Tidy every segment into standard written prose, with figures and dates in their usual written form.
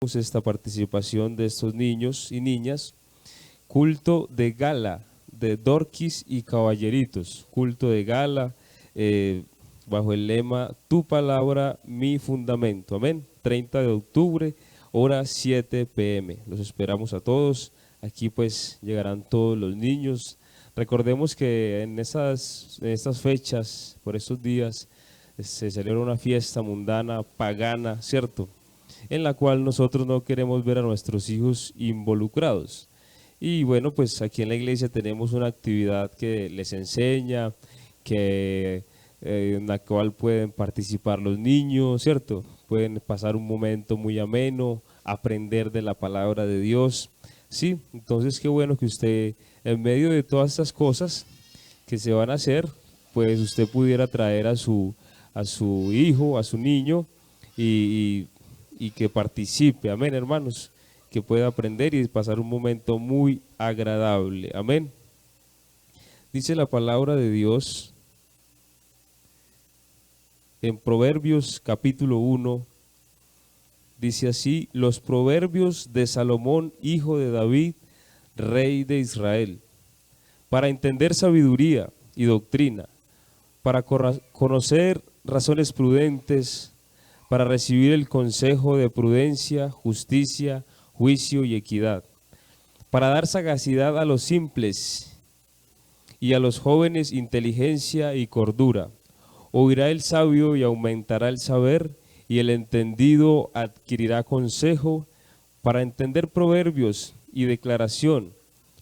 esta participación de estos niños y niñas. Culto de gala de Dorquis y Caballeritos, culto de gala bajo el lema Tu palabra, mi fundamento, amén. 30 de octubre, hora 7 p.m. Los esperamos a todos. Aquí pues llegarán todos los niños. Recordemos que en estas fechas, por estos días, se celebra una fiesta mundana, pagana, ¿cierto?, en la cual nosotros no queremos ver a nuestros hijos involucrados. Y bueno, pues aquí en la iglesia tenemos una actividad que les enseña, en la cual pueden participar los niños, ¿cierto? Pueden pasar un momento muy ameno, aprender de la palabra de Dios, ¿sí? Entonces qué bueno que usted, en medio de todas estas cosas que se van a hacer, pues usted pudiera traer a su hijo, a su niño, y, y que participe, amén, hermanos, que pueda aprender y pasar un momento muy agradable, amén. Dice la palabra de Dios en Proverbios capítulo 1, dice así: los proverbios de Salomón, hijo de David, rey de Israel, para entender sabiduría y doctrina, para conocer razones prudentes, para recibir el consejo de prudencia, justicia, juicio y equidad, para dar sagacidad a los simples y a los jóvenes inteligencia y cordura. Oirá el sabio y aumentará el saber, y el entendido adquirirá consejo, para entender proverbios y declaración,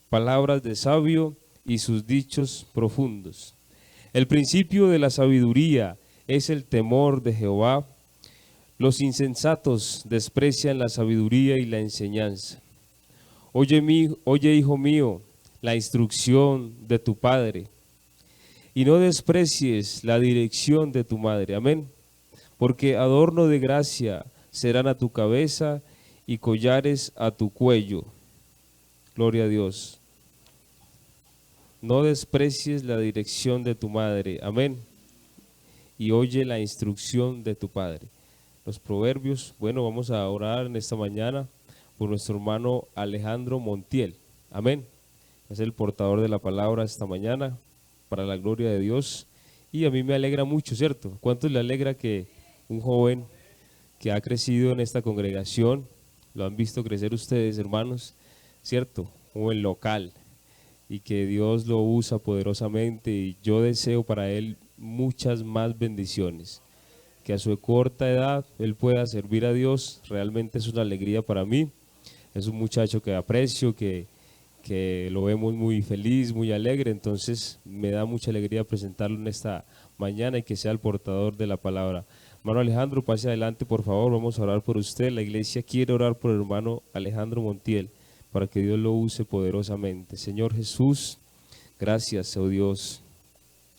palabras de sabio y sus dichos profundos. El principio de la sabiduría es el temor de Jehová. Los insensatos desprecian la sabiduría y la enseñanza. Oye, hijo mío, la instrucción de tu padre, y no desprecies la dirección de tu madre. Amén. Porque adorno de gracia serán a tu cabeza y collares a tu cuello. Gloria a Dios. No desprecies la dirección de tu madre. Amén. Y oye la instrucción de tu padre. Los proverbios. Bueno, vamos a orar en esta mañana por nuestro hermano Alejandro Montiel. Amén. Es el portador de la palabra esta mañana, para la gloria de Dios. Y a mí me alegra mucho, ¿cierto? ¿Cuántos le alegra que un joven que ha crecido en esta congregación, lo han visto crecer ustedes, hermanos, ¿cierto? Un joven local, y que Dios lo usa poderosamente, y yo deseo para él muchas más bendiciones, que a su corta edad él pueda servir a Dios. Realmente es una alegría para mí. Es un muchacho que aprecio, que lo vemos muy feliz, muy alegre, entonces me da mucha alegría presentarlo en esta mañana y que sea el portador de la palabra. Hermano Alejandro, pase adelante, por favor, vamos a orar por usted. La iglesia quiere orar por el hermano Alejandro Montiel, para que Dios lo use poderosamente. Señor Jesús, gracias, oh Dios.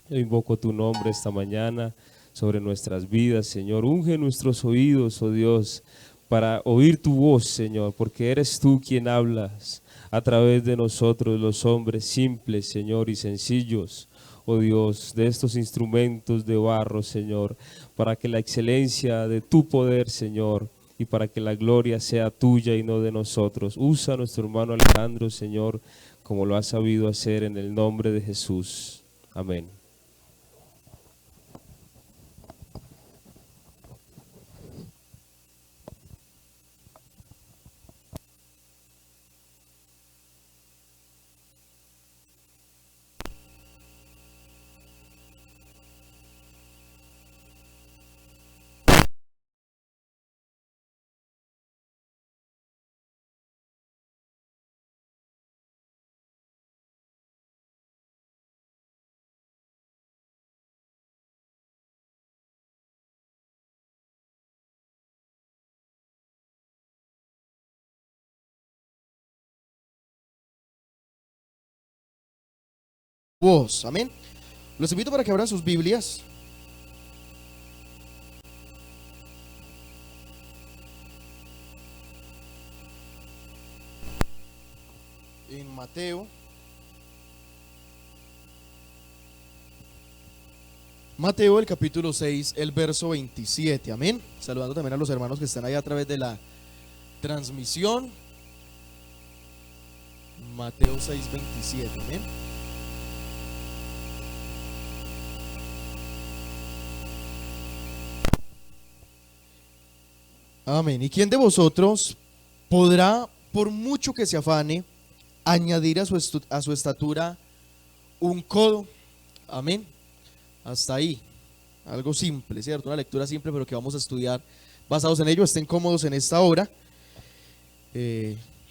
Yo invoco tu nombre esta mañana sobre nuestras vidas, Señor. Unge nuestros oídos, oh Dios, para oír tu voz, Señor, porque eres tú quien hablas a través de nosotros, los hombres simples, Señor, y sencillos, oh Dios, de estos instrumentos de barro, Señor, para que la excelencia de tu poder, Señor, y para que la gloria sea tuya y no de nosotros. Usa a nuestro hermano Alejandro, Señor, como lo ha sabido hacer, en el nombre de Jesús. Amén. Voz, amén. Los invito para que abran sus Biblias en Mateo el capítulo 6, el verso 27, amén. Saludando también a los hermanos que están ahí a través de la transmisión. Mateo 6:27, amén. Amén. ¿Y quién de vosotros podrá, por mucho que se afane, añadir a su estatura un codo? Amén. Hasta ahí. Algo simple, ¿cierto? Una lectura simple, pero que vamos a estudiar basados en ello. Estén cómodos en esta hora.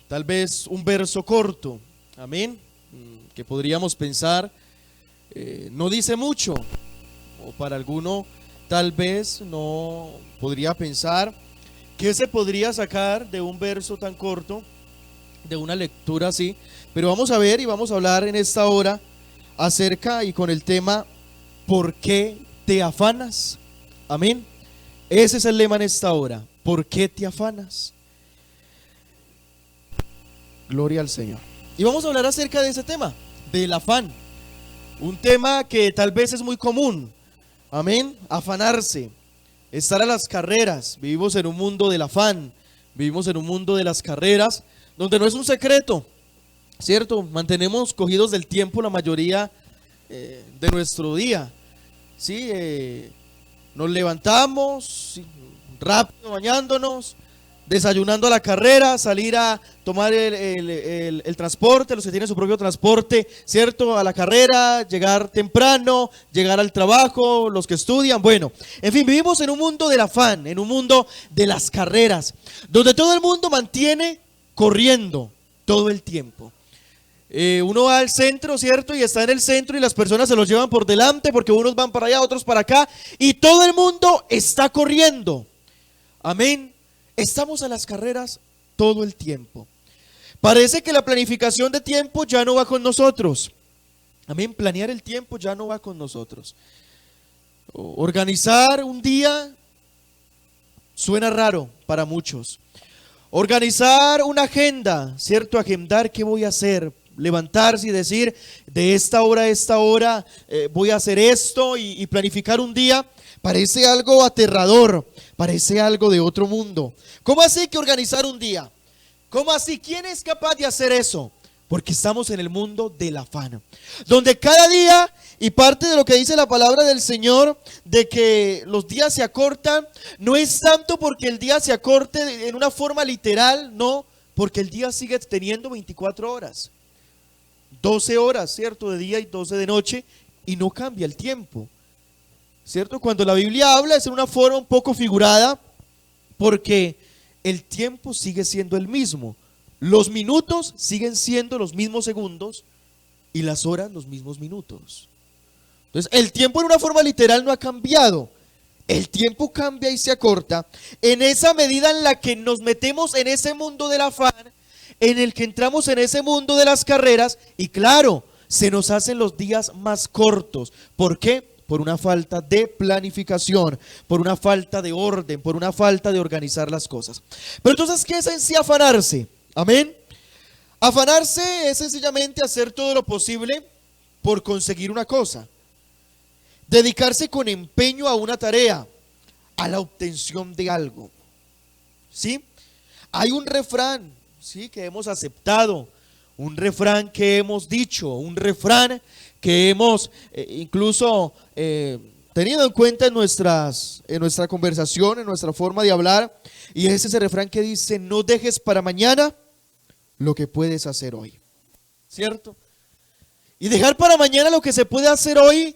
Tal vez un verso corto, amén, que podríamos pensar no dice mucho, o para alguno tal vez no podría pensar que se podría sacar de un verso tan corto, de una lectura así. Pero vamos a ver y vamos a hablar en esta hora acerca y con el tema ¿por qué te afanas? Amén. Ese es el lema en esta hora. ¿Por qué te afanas? Gloria al Señor. Y vamos a hablar acerca de ese tema, del afán. Un tema que tal vez es muy común. Amén. Afanarse, estar a las carreras. Vivimos en un mundo del afán. Vivimos en un mundo de las carreras, donde no es un secreto, ¿cierto? Mantenemos cogidos del tiempo la mayoría de nuestro día. ¿Sí? Nos levantamos sí, rápido, bañándonos, desayunando a la carrera, salir a tomar el transporte, los que tienen su propio transporte, ¿cierto? A la carrera, llegar temprano, llegar al trabajo, los que estudian, bueno, en fin, vivimos en un mundo del afán, en un mundo de las carreras, donde todo el mundo mantiene corriendo todo el tiempo. Uno va al centro, ¿cierto? Y está en el centro y las personas se los llevan por delante porque unos van para allá, otros para acá, y todo el mundo está corriendo. Amén. Estamos a las carreras todo el tiempo. Parece que la planificación de tiempo ya no va con nosotros. Amén, planear el tiempo ya no va con nosotros. Organizar un día suena raro para muchos. Organizar una agenda, ¿cierto? Agendar qué voy a hacer. Levantarse y decir de esta hora a esta hora voy a hacer esto y planificar un día. Parece algo aterrador, parece algo de otro mundo. ¿Cómo así que organizar un día? ¿Cómo así? ¿Quién es capaz de hacer eso? Porque estamos en el mundo del afán, donde cada día, y parte de lo que dice la palabra del Señor, de que los días se acortan, no es tanto porque el día se acorte en una forma literal, no, porque el día sigue teniendo 24 horas, 12 horas, ¿cierto? De día y 12 de noche, y no cambia el tiempo. ¿Cierto? Cuando la Biblia habla es en una forma un poco figurada porque el tiempo sigue siendo el mismo. Los minutos siguen siendo los mismos segundos y las horas los mismos minutos. Entonces el tiempo en una forma literal no ha cambiado. El tiempo cambia y se acorta en esa medida en la que nos metemos en ese mundo del afán, en el que entramos en ese mundo de las carreras y claro, se nos hacen los días más cortos. ¿Por qué? Por una falta de planificación, por una falta de orden, por una falta de organizar las cosas. Pero entonces, ¿qué es en sí afanarse? Amén. Afanarse es sencillamente hacer todo lo posible por conseguir una cosa. Dedicarse con empeño a una tarea, a la obtención de algo. ¿Sí? Hay un refrán, ¿sí? Que hemos aceptado, un refrán que hemos dicho, un refrán que hemos incluso tenido en cuenta en nuestra conversación, en nuestra forma de hablar, y es ese refrán que dice: no dejes para mañana lo que puedes hacer hoy, ¿cierto? Y dejar para mañana lo que se puede hacer hoy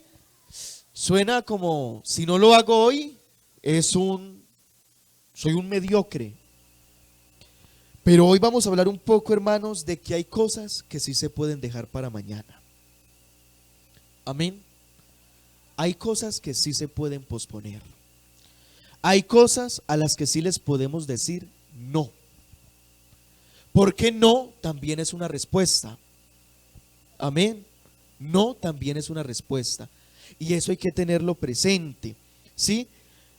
suena como, si no lo hago hoy, soy un mediocre. Pero hoy vamos a hablar un poco, hermanos, de que hay cosas que sí se pueden dejar para mañana. Amén. Hay cosas que sí se pueden posponer. Hay cosas a las que sí les podemos decir no. Porque no también es una respuesta. Amén. No también es una respuesta. Y eso hay que tenerlo presente, ¿sí?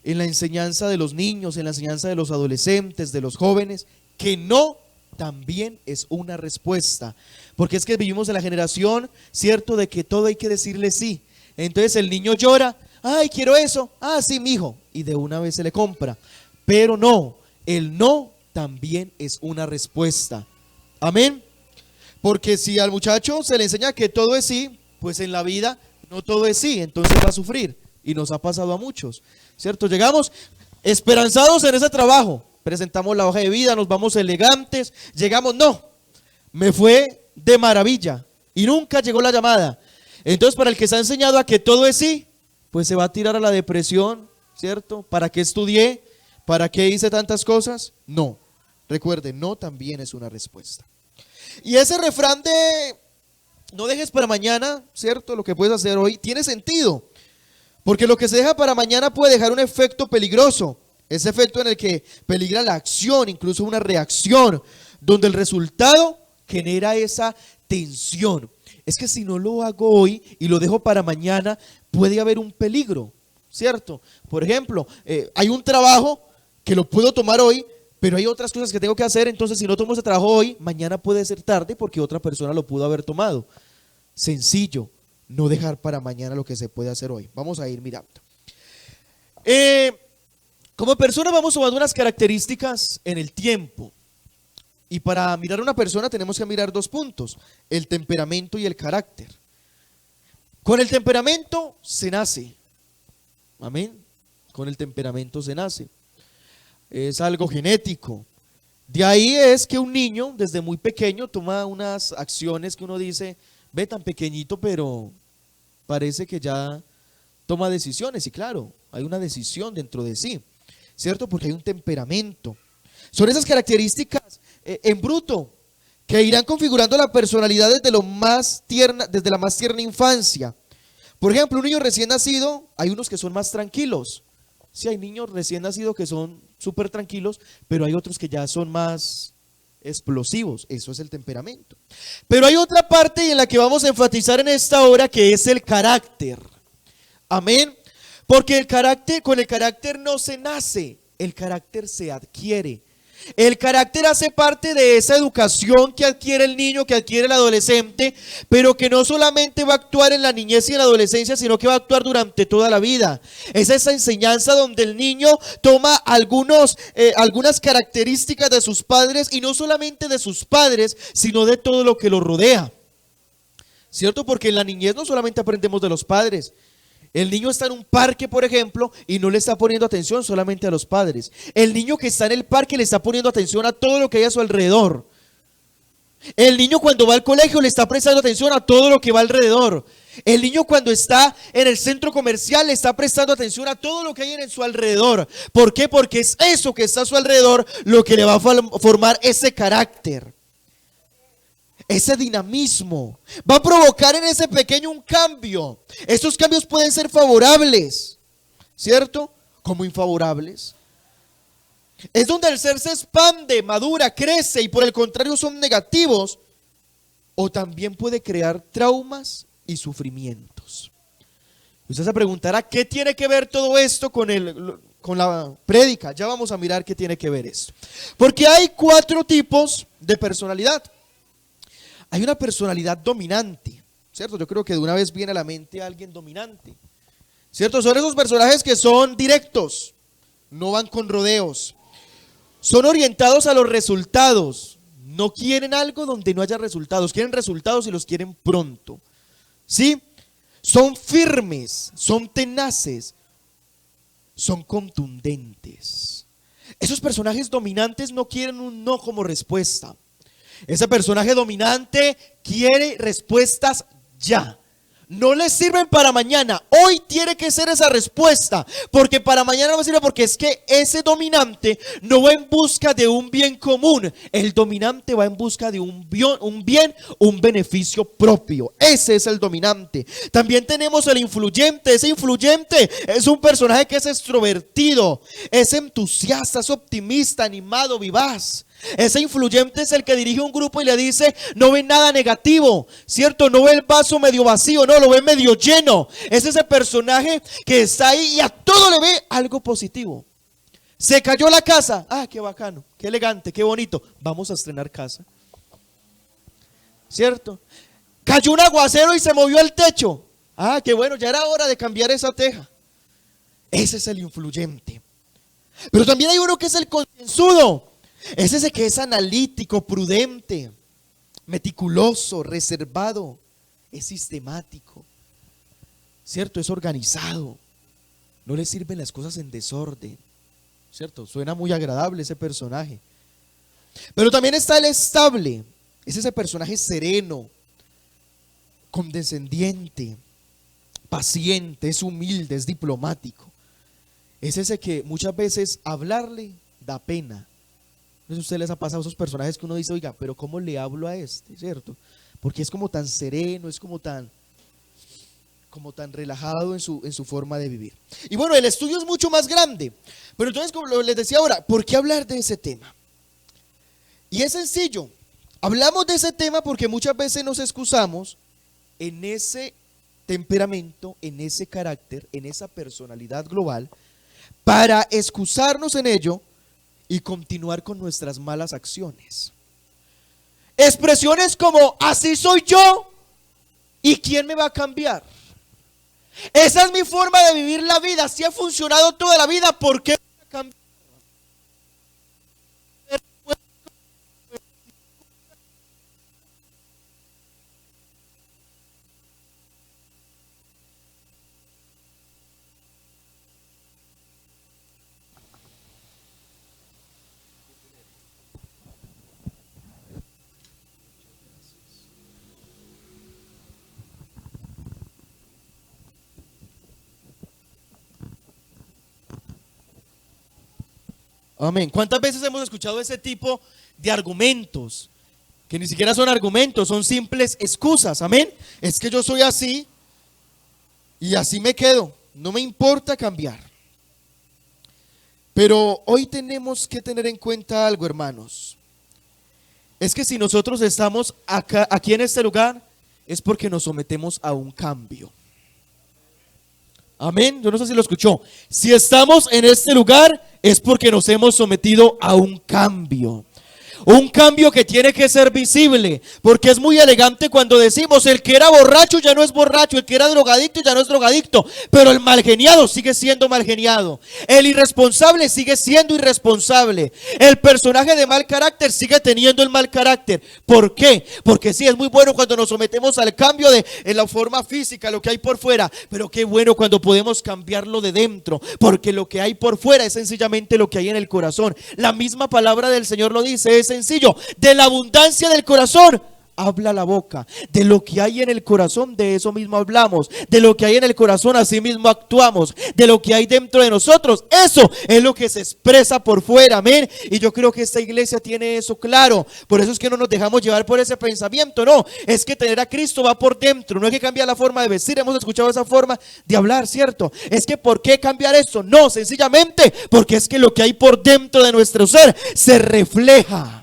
En la enseñanza de los niños, en la enseñanza de los adolescentes, de los jóvenes, que no también es una respuesta. Porque es que vivimos en la generación, ¿cierto?, de que todo hay que decirle sí. Entonces el niño llora, ay, quiero eso, ah, sí, mijo, y de una vez se le compra. Pero no, el no también es una respuesta. Amén. Porque si al muchacho se le enseña que todo es sí, pues en la vida no todo es sí, entonces va a sufrir. Y nos ha pasado a muchos, ¿cierto? Llegamos esperanzados en ese trabajo, presentamos la hoja de vida, nos vamos elegantes, llegamos, no, me fue de maravilla y nunca llegó la llamada. Entonces, para el que se ha enseñado a que todo es sí, pues se va a tirar a la depresión, ¿cierto? ¿Para qué estudié? ¿Para qué hice tantas cosas? No. Recuerde, no también es una respuesta. Y ese refrán de no dejes para mañana, ¿cierto? Lo que puedes hacer hoy tiene sentido. Porque lo que se deja para mañana puede dejar un efecto peligroso. Ese efecto en el que peligra la acción, incluso una reacción, donde el resultado genera esa tensión. Es que si no lo hago hoy y lo dejo para mañana, puede haber un peligro, ¿cierto? Por ejemplo, hay un trabajo que lo puedo tomar hoy, pero hay otras cosas que tengo que hacer, entonces si no tomo ese trabajo hoy, mañana puede ser tarde porque otra persona lo pudo haber tomado. Sencillo, no dejar para mañana lo que se puede hacer hoy. Vamos a ir mirando. Como persona vamos tomando unas características en el tiempo. Y para mirar a una persona tenemos que mirar dos puntos, el temperamento y el carácter. Con el temperamento se nace. Amén. Con el temperamento se nace. Es algo genético. De ahí es que un niño desde muy pequeño toma unas acciones que uno dice, ve tan pequeñito, pero parece que ya toma decisiones. Y claro, hay una decisión dentro de sí, ¿cierto? Porque hay un temperamento. Son esas características en bruto que irán configurando la personalidad desde la más tierna infancia. Por ejemplo, un niño recién nacido, hay unos que son más tranquilos. Sí, hay niños recién nacidos que son súper tranquilos, pero hay otros que ya son más explosivos. Eso es el temperamento. Pero hay otra parte en la que vamos a enfatizar en esta hora, que es el carácter. Amén. Porque con el carácter no se nace, el carácter se adquiere. El carácter hace parte de esa educación que adquiere el niño, que adquiere el adolescente, pero que no solamente va a actuar en la niñez y en la adolescencia, sino que va a actuar durante toda la vida. Es esa enseñanza donde el niño toma algunas características de sus padres, y no solamente de sus padres, sino de todo lo que lo rodea. ¿Cierto? Porque en la niñez no solamente aprendemos de los padres. El niño está en un parque, por ejemplo, y no le está poniendo atención solamente a los padres. El niño que está en el parque le está poniendo atención a todo lo que hay a su alrededor. El niño cuando va al colegio le está prestando atención a todo lo que va alrededor. El niño cuando está en el centro comercial le está prestando atención a todo lo que hay en su alrededor. ¿Por qué? Porque es eso que está a su alrededor lo que le va a formar ese carácter. Ese dinamismo va a provocar en ese pequeño un cambio. Estos cambios pueden ser favorables, ¿cierto? Como infavorables. Es donde el ser se expande, madura, crece, y por el contrario son negativos. O también puede crear traumas y sufrimientos. Usted se preguntará, ¿qué tiene que ver todo esto con la prédica? Ya vamos a mirar qué tiene que ver esto. Porque hay 4 tipos de personalidad. Hay una personalidad dominante, ¿cierto? Yo creo que de una vez viene a la mente alguien dominante, ¿cierto? Son esos personajes que son directos, no van con rodeos, son orientados a los resultados, no quieren algo donde no haya resultados, quieren resultados y los quieren pronto, ¿sí? Son firmes, son tenaces, son contundentes. Esos personajes dominantes no quieren un no como respuesta. Ese personaje dominante quiere respuestas ya. No le sirven para mañana. Hoy tiene que ser esa respuesta. Porque para mañana no sirve, porque es que ese dominante no va en busca de un bien común. El dominante va en busca de un beneficio propio. Ese es el dominante. También tenemos el influyente. Ese influyente es un personaje que es extrovertido, es entusiasta, es optimista, animado, vivaz. Ese influyente es el que dirige un grupo y le dice, no ve nada negativo, ¿cierto? No ve el vaso medio vacío, no, lo ve medio lleno. Es ese personaje que está ahí y a todo le ve algo positivo. Se cayó la casa, qué bacano, qué elegante, qué bonito, vamos a estrenar casa, ¿cierto? Cayó un aguacero y se movió el techo, qué bueno, ya era hora de cambiar esa teja. Ese es el influyente. Pero también hay uno que es el concienzudo. Es ese que es analítico, prudente, meticuloso, reservado, es sistemático, ¿cierto? Es organizado, no le sirven las cosas en desorden, ¿cierto? Suena muy agradable ese personaje. Pero también está el estable, es ese personaje sereno, condescendiente, paciente, es humilde, es diplomático. Es ese que muchas veces hablarle da pena. No sé si a ustedes les ha pasado esos personajes que uno dice, oiga, pero ¿cómo le hablo a este? ¿Cierto? Porque es como tan sereno, es como tan relajado en su forma de vivir. Y bueno, el estudio es mucho más grande. Pero entonces, como les decía ahora, ¿por qué hablar de ese tema? Y es sencillo. Hablamos de ese tema porque muchas veces nos excusamos en ese temperamento, en ese carácter, en esa personalidad global, para excusarnos en ello y continuar con nuestras malas acciones. Expresiones como, así soy yo, ¿y quién me va a cambiar? Esa es mi forma de vivir la vida, así ha funcionado toda la vida, ¿por qué voy a cambiar? Amén. ¿Cuántas veces hemos escuchado ese tipo de argumentos? Que ni siquiera son argumentos, son simples excusas. Amén. Es que yo soy así y así me quedo. No me importa cambiar. Pero hoy tenemos que tener en cuenta algo, hermanos. Es que si nosotros estamos aquí en este lugar, es porque nos sometemos a un cambio. Amén. Yo no sé si lo escuchó. Si estamos en este lugar es porque nos hemos sometido a un cambio. Un cambio que tiene que ser visible, porque es muy elegante cuando decimos el que era borracho ya no es borracho, el que era drogadicto ya no es drogadicto, pero el malgeniado sigue siendo malgeniado, el irresponsable sigue siendo irresponsable, el personaje de mal carácter sigue teniendo el mal carácter. ¿Por qué? Porque sí, es muy bueno cuando nos sometemos al cambio en la forma física, lo que hay por fuera, pero qué bueno cuando podemos cambiarlo de dentro, porque lo que hay por fuera es sencillamente lo que hay en el corazón. La misma palabra del Señor lo dice, es sencillo, de la abundancia del corazón habla la boca. De lo que hay en el corazón, de eso mismo hablamos. De lo que hay en el corazón, así mismo actuamos. De lo que hay dentro de nosotros, eso es lo que se expresa por fuera. Amén. Y yo creo que esta iglesia tiene eso claro. Por eso es que no nos dejamos llevar por ese pensamiento. No, es que tener a Cristo va por dentro. No es que cambia la forma de vestir. Hemos escuchado esa forma de hablar, ¿cierto? Es que ¿por qué cambiar eso? No, sencillamente porque es que lo que hay por dentro de nuestro ser se refleja.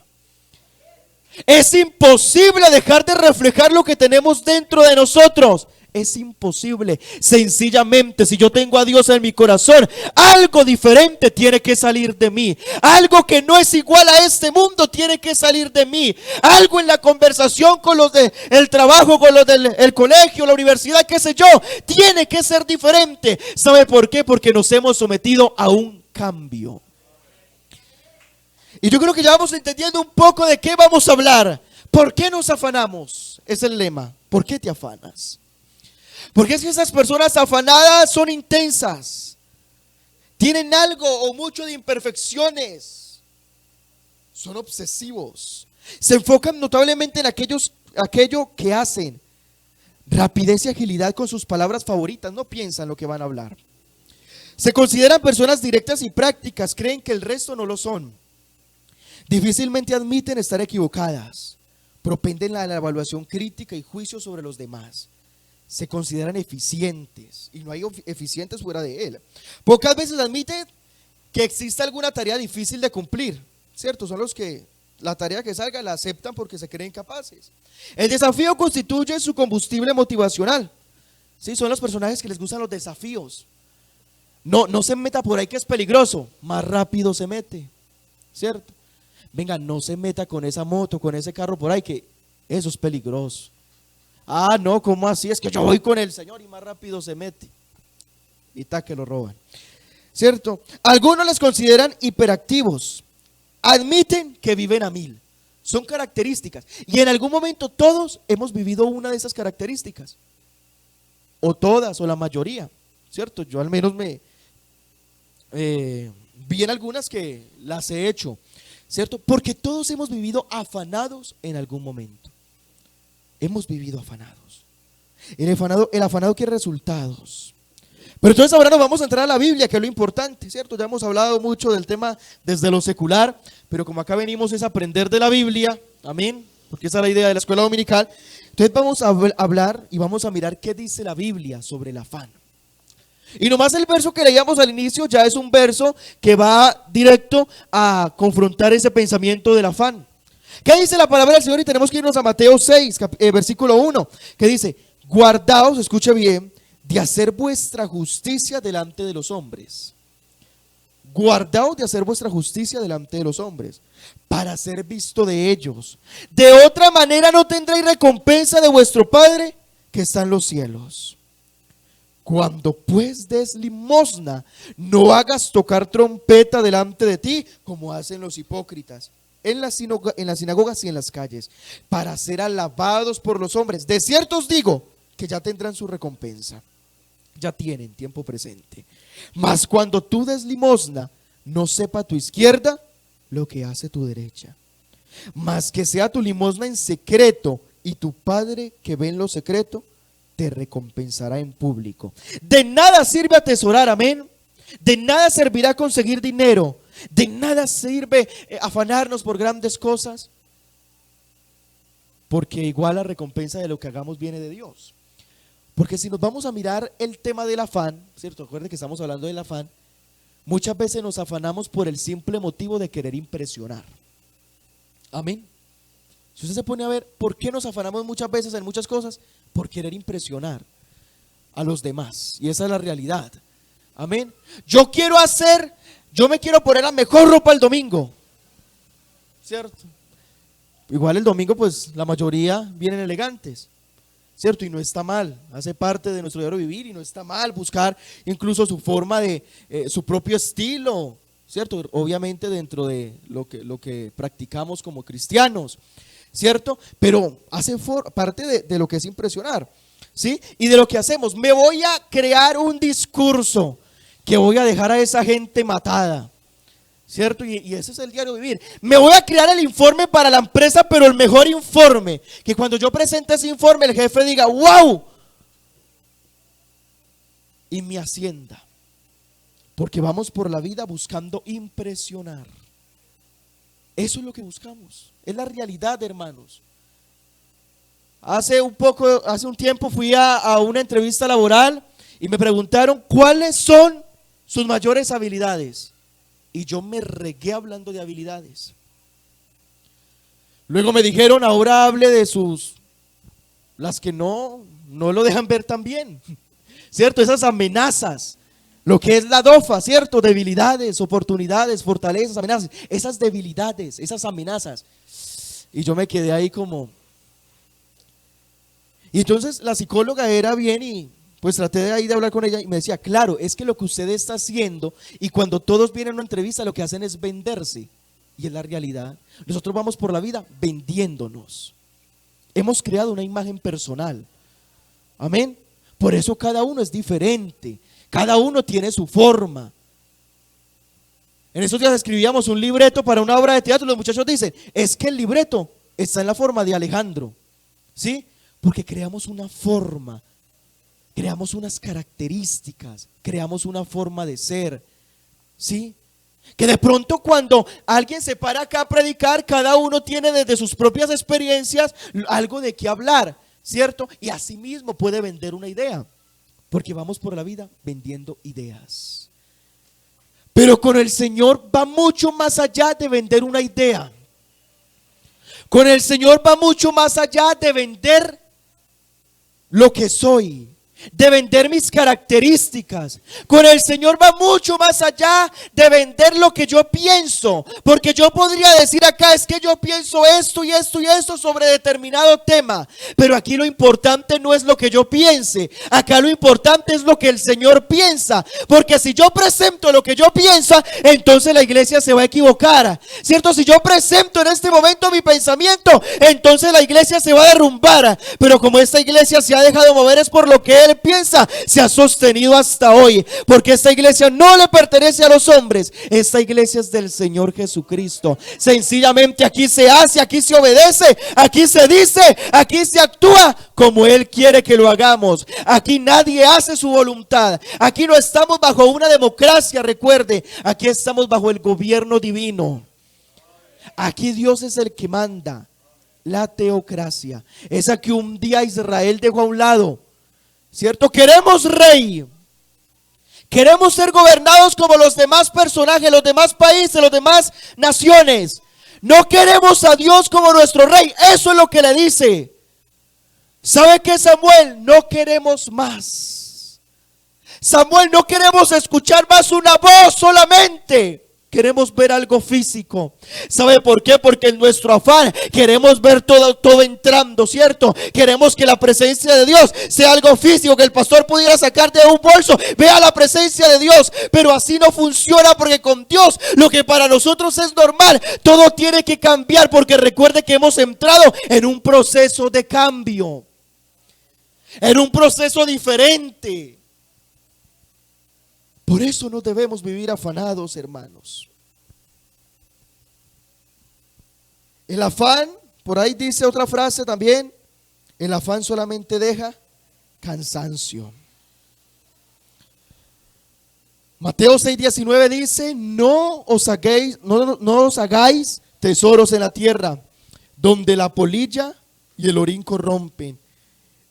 Es imposible dejar de reflejar lo que tenemos dentro de nosotros. Es imposible. Sencillamente, si yo tengo a Dios en mi corazón, algo diferente tiene que salir de mí. Algo que no es igual a este mundo tiene que salir de mí. Algo en la conversación con los del trabajo, con los del colegio, la universidad, qué sé yo, tiene que ser diferente. ¿Sabe por qué? Porque nos hemos sometido a un cambio. Y yo creo que ya vamos entendiendo un poco de qué vamos a hablar. ¿Por qué nos afanamos? Es el lema. ¿Por qué te afanas? Porque es que esas personas afanadas son intensas. Tienen algo o mucho de imperfecciones. Son obsesivos. Se enfocan notablemente en aquello que hacen. Rapidez y agilidad con sus palabras favoritas. No piensan lo que van a hablar. Se consideran personas directas y prácticas. Creen que el resto no lo son. Difícilmente admiten estar equivocadas, propenden a la evaluación crítica y juicio sobre los demás. Se consideran eficientes y no hay eficientes fuera de él. Pocas veces admiten que exista alguna tarea difícil de cumplir, ¿cierto? Son los que la tarea que salga la aceptan porque se creen capaces. El desafío constituye su combustible motivacional. Sí, son los personajes que les gustan los desafíos. No se meta por ahí que es peligroso, más rápido se mete, ¿cierto? Venga, no se meta con esa moto, con ese carro por ahí, que eso es peligroso. Ah, no, ¿cómo así? Es que yo voy con el Señor y más rápido se mete. Y que lo roban. ¿Cierto? Algunos les consideran hiperactivos. admiten que viven a 1000. Son características. Y en algún momento todos hemos vivido una de esas características. O todas, o la mayoría, ¿cierto? Yo al menos vi en algunas que las he hecho, ¿cierto? Porque todos hemos vivido afanados en algún momento. Hemos vivido afanados. El afanado quiere resultados. Pero entonces ahora nos vamos a entrar a la Biblia, que es lo importante, ¿cierto? Ya hemos hablado mucho del tema desde lo secular, pero como acá venimos es aprender de la Biblia, amén, porque esa es la idea de la escuela dominical. Entonces vamos a hablar y vamos a mirar qué dice la Biblia sobre el afán. Y nomás el verso que leíamos al inicio ya es un verso que va directo a confrontar ese pensamiento del afán. ¿Qué dice la palabra del Señor? Y tenemos que irnos a Mateo 6, versículo 1, que dice: guardaos, escuche bien, de hacer vuestra justicia delante de los hombres. Guardaos de hacer vuestra justicia delante de los hombres, para ser visto de ellos. De otra manera no tendréis recompensa de vuestro Padre que está en los cielos. Cuando pues des limosna, no hagas tocar trompeta delante de ti, como hacen los hipócritas en las sinagogas y en las calles, para ser alabados por los hombres. De cierto os digo que ya tendrán su recompensa. Ya tienen tiempo presente. Mas cuando tú des limosna, no sepa tu izquierda lo que hace tu derecha. Mas que sea tu limosna en secreto, y tu Padre que ve en lo secreto te recompensará en público. De nada sirve atesorar, amén. De nada servirá conseguir dinero. De nada sirve afanarnos por grandes cosas, porque igual la recompensa de lo que hagamos viene de Dios. Porque si nos vamos a mirar el tema del afán, ¿cierto? Recuerden que estamos hablando del afán. Muchas veces nos afanamos por el simple motivo de querer impresionar. Amén. Si usted se pone a ver, ¿por qué nos afanamos muchas veces en muchas cosas? Por querer impresionar a los demás. Y esa es la realidad. Amén. Yo me quiero poner la mejor ropa el domingo, ¿cierto? Igual el domingo pues la mayoría vienen elegantes, ¿cierto? Y no está mal, hace parte de nuestro diario vivir y no está mal buscar incluso su forma de, su propio estilo, ¿cierto? Obviamente dentro de lo que practicamos como cristianos, ¿cierto? Pero hace parte de lo que es impresionar, ¿sí? Y de lo que hacemos, me voy a crear un discurso que voy a dejar a esa gente matada, ¿cierto? Y ese es el diario vivir. Me voy a crear el informe para la empresa, pero el mejor informe, que cuando yo presente ese informe el jefe diga ¡wow! Y me ascienda, porque vamos por la vida buscando impresionar. Eso es lo que buscamos, es la realidad, hermanos. Hace un tiempo fui a una entrevista laboral y me preguntaron cuáles son sus mayores habilidades. Y yo me regué hablando de habilidades. Luego me dijeron, ahora hable de las que no lo dejan ver tan bien, ¿cierto? Esas amenazas, lo que es la DOFA, ¿cierto? Debilidades, oportunidades, fortalezas, amenazas. Esas debilidades, esas amenazas. Y yo me quedé ahí como... Y entonces la psicóloga era bien y... pues traté de ahí de hablar con ella y me decía, claro, es que lo que usted está haciendo, y cuando todos vienen a una entrevista lo que hacen es venderse, y es la realidad. Nosotros vamos por la vida vendiéndonos. Hemos creado una imagen personal, amén. Por eso cada uno es diferente, cada uno tiene su forma. En esos días escribíamos un libreto para una obra de teatro, los muchachos dicen, es que el libreto está en la forma de Alejandro, ¿sí? Porque creamos una forma, creamos unas características, creamos una forma de ser, ¿sí? Que de pronto cuando alguien se para acá a predicar, cada uno tiene desde sus propias experiencias algo de qué hablar, ¿cierto? Y así mismo puede vender una idea, porque vamos por la vida vendiendo ideas. Pero con el Señor va mucho más allá de vender una idea. Con el Señor va mucho más allá de vender lo que soy. de vender mis características. Con el Señor va mucho más allá de vender lo que yo pienso, porque yo podría decir acá, es que yo pienso esto y esto y esto sobre determinado tema, pero aquí lo importante no es lo que yo piense, acá lo importante es lo que el Señor piensa, porque si yo presento lo que yo pienso, entonces la iglesia se va a equivocar, ¿cierto? Si yo presento en este momento mi pensamiento, entonces la iglesia se va a derrumbar, pero como esta iglesia se ha dejado mover es por lo que Él piensa, se ha sostenido hasta hoy, porque esta iglesia no le pertenece a los hombres, esta iglesia es del Señor Jesucristo. Sencillamente aquí se hace, aquí se obedece, aquí se dice, aquí se actúa como Él quiere que lo hagamos. Aquí nadie hace su voluntad, aquí no estamos bajo una democracia, recuerde, aquí estamos bajo el gobierno divino. Aquí Dios es el que manda. La teocracia, esa que un día Israel dejó a un lado, ¿cierto? Queremos rey, queremos ser gobernados como los demás personajes, los demás países, las demás naciones. No queremos a Dios como nuestro rey. Eso es lo que le dice. ¿Sabe qué, Samuel? No queremos más. Samuel, no queremos escuchar más una voz solamente. Queremos ver algo físico. ¿Sabe por qué? Porque en nuestro afán queremos ver todo entrando, ¿cierto? Queremos que la presencia de Dios sea algo físico, que el pastor pudiera sacar de un bolso, vea la presencia de Dios. Pero así no funciona, porque con Dios lo que para nosotros es normal, todo tiene que cambiar, porque recuerde que hemos entrado en un proceso de cambio, en un proceso diferente. Por eso no debemos vivir afanados, hermanos. El afán, por ahí dice otra frase también, el afán solamente deja cansancio. Mateo 6:19 dice, no os hagáis tesoros en la tierra, donde la polilla y el orín corrompen,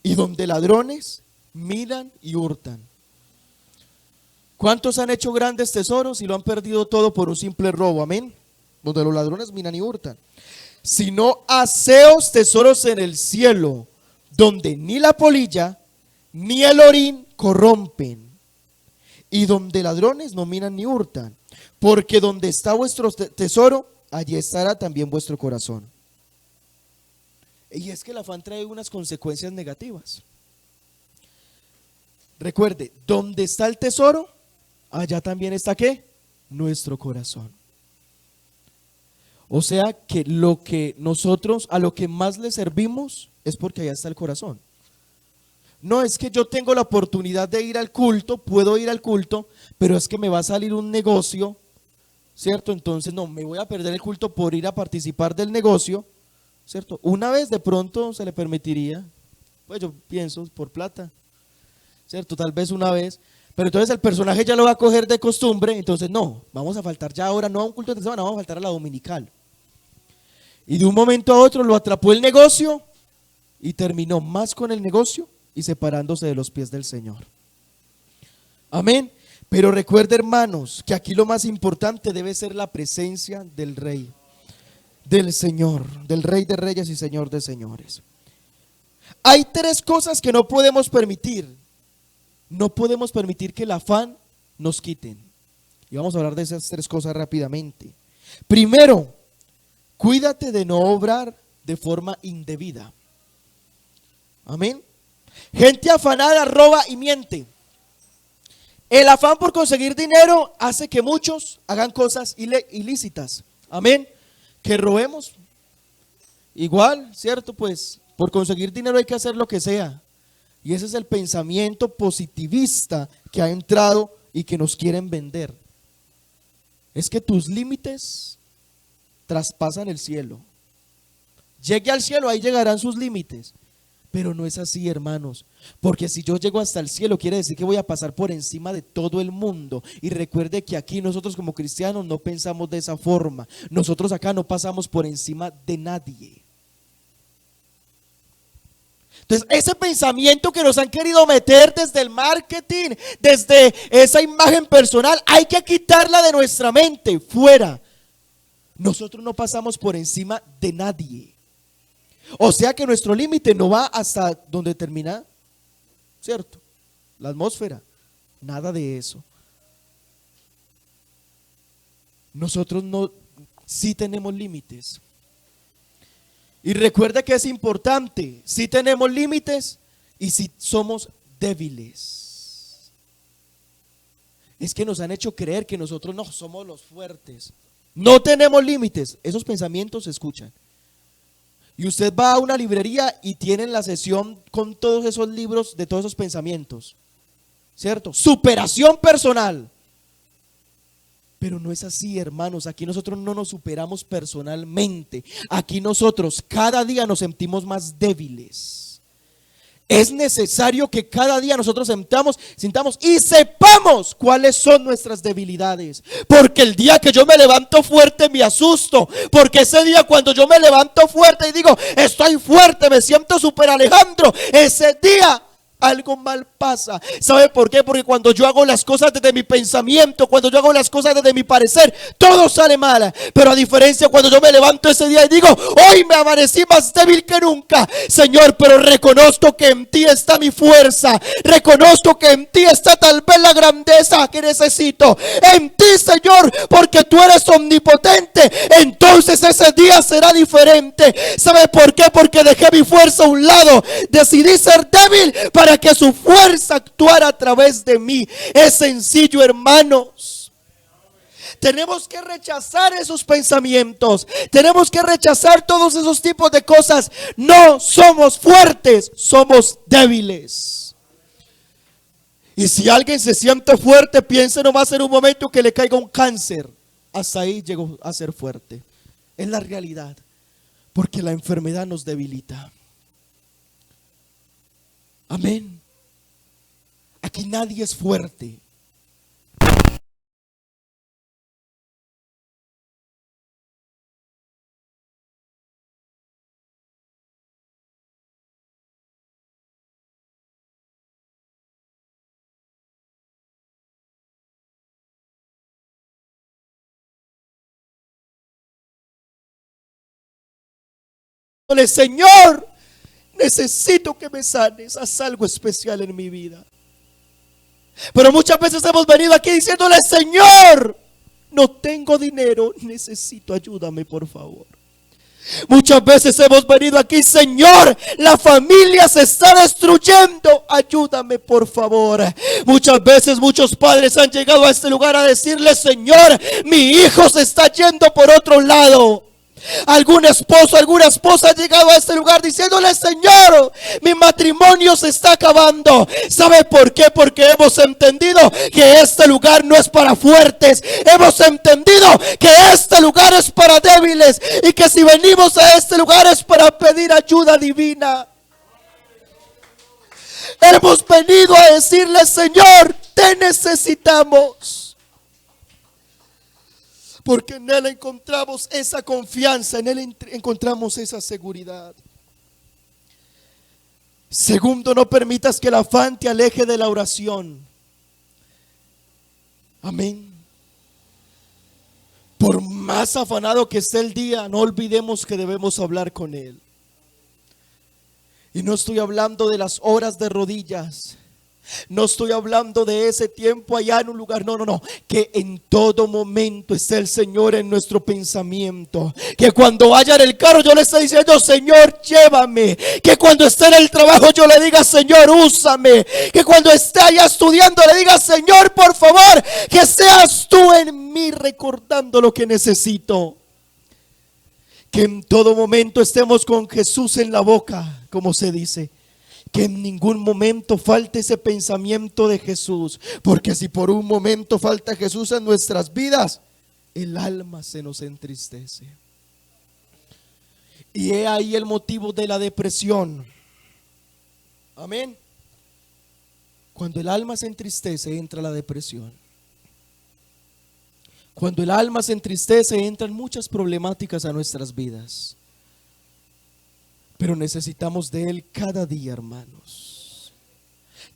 y donde ladrones miran y hurtan. ¿Cuántos han hecho grandes tesoros y lo han perdido todo por un simple robo? Amén. Donde los ladrones miran y hurtan. Sino haceos tesoros en el cielo, donde ni la polilla ni el orín corrompen, y donde ladrones no miran ni hurtan. Porque donde está vuestro tesoro, allí estará también vuestro corazón. Y es que el afán trae unas consecuencias negativas. Recuerde, donde está el tesoro, allá también está ¿qué? Nuestro corazón. O sea que lo que nosotros, a lo que más le servimos, es porque allá está el corazón. No es que yo tengo la oportunidad de ir al culto, puedo ir al culto, pero es que me va a salir un negocio, ¿cierto? Entonces no, me voy a perder el culto por ir a participar del negocio, ¿cierto? Una vez de pronto se le permitiría, pues yo pienso, por plata, ¿cierto? Tal vez una vez. Pero entonces el personaje ya lo va a coger de costumbre, entonces no, vamos a faltar ya ahora, no a un culto de semana, vamos a faltar a la dominical. Y de un momento a otro lo atrapó el negocio y terminó más con el negocio y separándose de los pies del Señor. Amén. Pero recuerde, hermanos, que aquí lo más importante debe ser la presencia del Rey, del Señor, del Rey de Reyes y Señor de Señores. Hay tres cosas que no podemos permitir. No podemos permitir que el afán nos quiten. Y vamos a hablar de esas tres cosas rápidamente. Primero, cuídate de no obrar de forma indebida. Amén. Gente afanada roba y miente. El afán por conseguir dinero hace que muchos hagan cosas ilícitas. Amén. Que robemos. Igual, ¿cierto? Pues por conseguir dinero hay que hacer lo que sea. Y ese es el pensamiento positivista que ha entrado y que nos quieren vender. Es que tus límites traspasan el cielo. Llegue al cielo, ahí llegarán sus límites. Pero no es así, hermanos. Porque si yo llego hasta el cielo, quiere decir que voy a pasar por encima de todo el mundo. Y recuerde que aquí nosotros como cristianos no pensamos de esa forma. Nosotros acá no pasamos por encima de nadie. Entonces, ese pensamiento que nos han querido meter desde el marketing, desde esa imagen personal, hay que quitarla de nuestra mente, fuera. Nosotros no pasamos por encima de nadie. O sea que nuestro límite no va hasta donde termina, ¿cierto? la atmósfera. Nada de eso. Nosotros no, sí tenemos límites. Y recuerda que es importante, sí tenemos límites y si somos débiles. Es que nos han hecho creer que nosotros no somos los fuertes. No tenemos límites. Esos pensamientos se escuchan. Y usted va a una librería y tienen la sesión con todos esos libros de todos esos pensamientos, ¿cierto? Superación personal. Pero no es así, hermanos. Aquí nosotros no nos superamos personalmente. Aquí nosotros cada día nos sentimos más débiles. Es necesario que cada día nosotros sintamos y sepamos cuáles son nuestras debilidades. Porque el día que yo me levanto fuerte me asusto. Porque ese día cuando yo me levanto fuerte y digo, estoy fuerte, me siento super Alejandro, ese día algo mal pasa. ¿Sabe por qué? Porque cuando yo hago las cosas desde mi pensamiento, cuando yo hago las cosas desde mi parecer, todo sale mal. Pero a diferencia cuando yo me levanto ese día y digo, hoy me amanecí más débil que nunca, Señor, pero reconozco que en ti está mi fuerza, reconozco que en ti está tal vez la grandeza que necesito, en ti, Señor, porque tú eres omnipotente. Entonces ese día será diferente. ¿Sabe por qué? Porque dejé mi fuerza a un lado, decidí ser débil para que su fuerza actuara a través de mí. Es sencillo, hermanos. Tenemos que rechazar esos pensamientos. Tenemos que rechazar todos esos tipos de cosas. No somos fuertes, somos débiles. Y si alguien se siente fuerte, piense nomás en un momento que le caiga un cáncer. Hasta ahí llegó a ser fuerte. Es la realidad. Porque la enfermedad nos debilita. Amén. Aquí nadie es fuerte. Señor, necesito que me sanes, haz algo especial en mi vida. Pero muchas veces hemos venido aquí diciéndole, Señor, no tengo dinero, necesito ayúdame por favor. Muchas veces hemos venido aquí, Señor, la familia se está destruyendo, ayúdame por favor. Muchas veces muchos padres han llegado a este lugar a decirle, Señor, mi hijo se está yendo por otro lado. Algún esposo, alguna esposa ha llegado a este lugar diciéndole, Señor, mi matrimonio se está acabando. ¿Sabe por qué? Porque hemos entendido que este lugar no es para fuertes. Hemos entendido que este lugar es para débiles. Y que si venimos a este lugar es para pedir ayuda divina. Hemos venido a decirle, Señor, te necesitamos. Porque en Él encontramos esa confianza, en Él encontramos esa seguridad. Segundo, no permitas que el afán te aleje de la oración. Amén. Por más afanado que esté el día, no olvidemos que debemos hablar con Él. Y no estoy hablando de las horas de rodillas. No estoy hablando de ese tiempo allá en un lugar, no, que en todo momento esté el Señor en nuestro pensamiento. Que cuando vaya en el carro yo le esté diciendo, Señor, llévame. Que cuando esté en el trabajo yo le diga, Señor, úsame. Que cuando esté allá estudiando le diga, Señor, por favor, que seas tú en mí recordando lo que necesito. Que en todo momento estemos con Jesús en la boca, como se dice. Que en ningún momento falte ese pensamiento de Jesús. Porque si por un momento falta Jesús en nuestras vidas, el alma se nos entristece. Y he ahí el motivo de la depresión. Amén. Cuando el alma se entristece, entra la depresión. Cuando el alma se entristece, entran muchas problemáticas a nuestras vidas. Pero necesitamos de Él cada día, hermanos.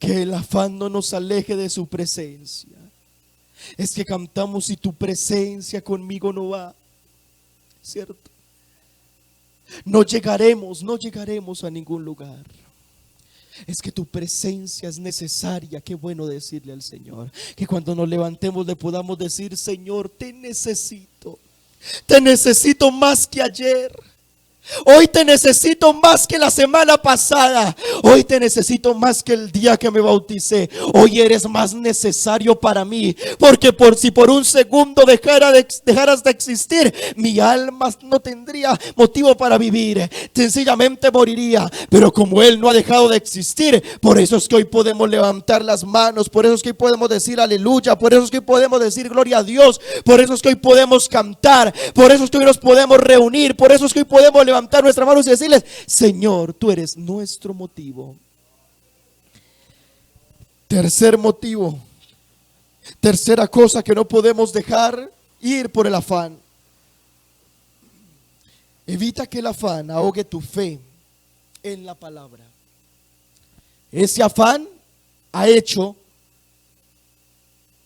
Que el afán no nos aleje de su presencia. Es que cantamos, y tu presencia conmigo no va, ¿cierto? No llegaremos a ningún lugar. Es que tu presencia es necesaria. Qué bueno decirle al Señor que cuando nos levantemos le podamos decir: Señor, te necesito más que ayer. Hoy te necesito más que la semana pasada. Hoy te necesito más que el día que me bauticé. Hoy eres más necesario para mí. Porque si por un segundo dejaras de existir, mi alma no tendría motivo para vivir. Sencillamente moriría. Pero como Él no ha dejado de existir, por eso es que hoy podemos levantar las manos. Por eso es que hoy podemos decir aleluya. Por eso es que hoy podemos decir gloria a Dios. Por eso es que hoy podemos cantar. Por eso es que hoy nos podemos reunir. Por eso es que hoy podemos levantar nuestras manos y decirles: Señor, tú eres nuestro motivo. Tercer motivo, tercera cosa que no podemos dejar ir por el afán. Evita que el afán ahogue tu fe en la palabra. Ese afán ha hecho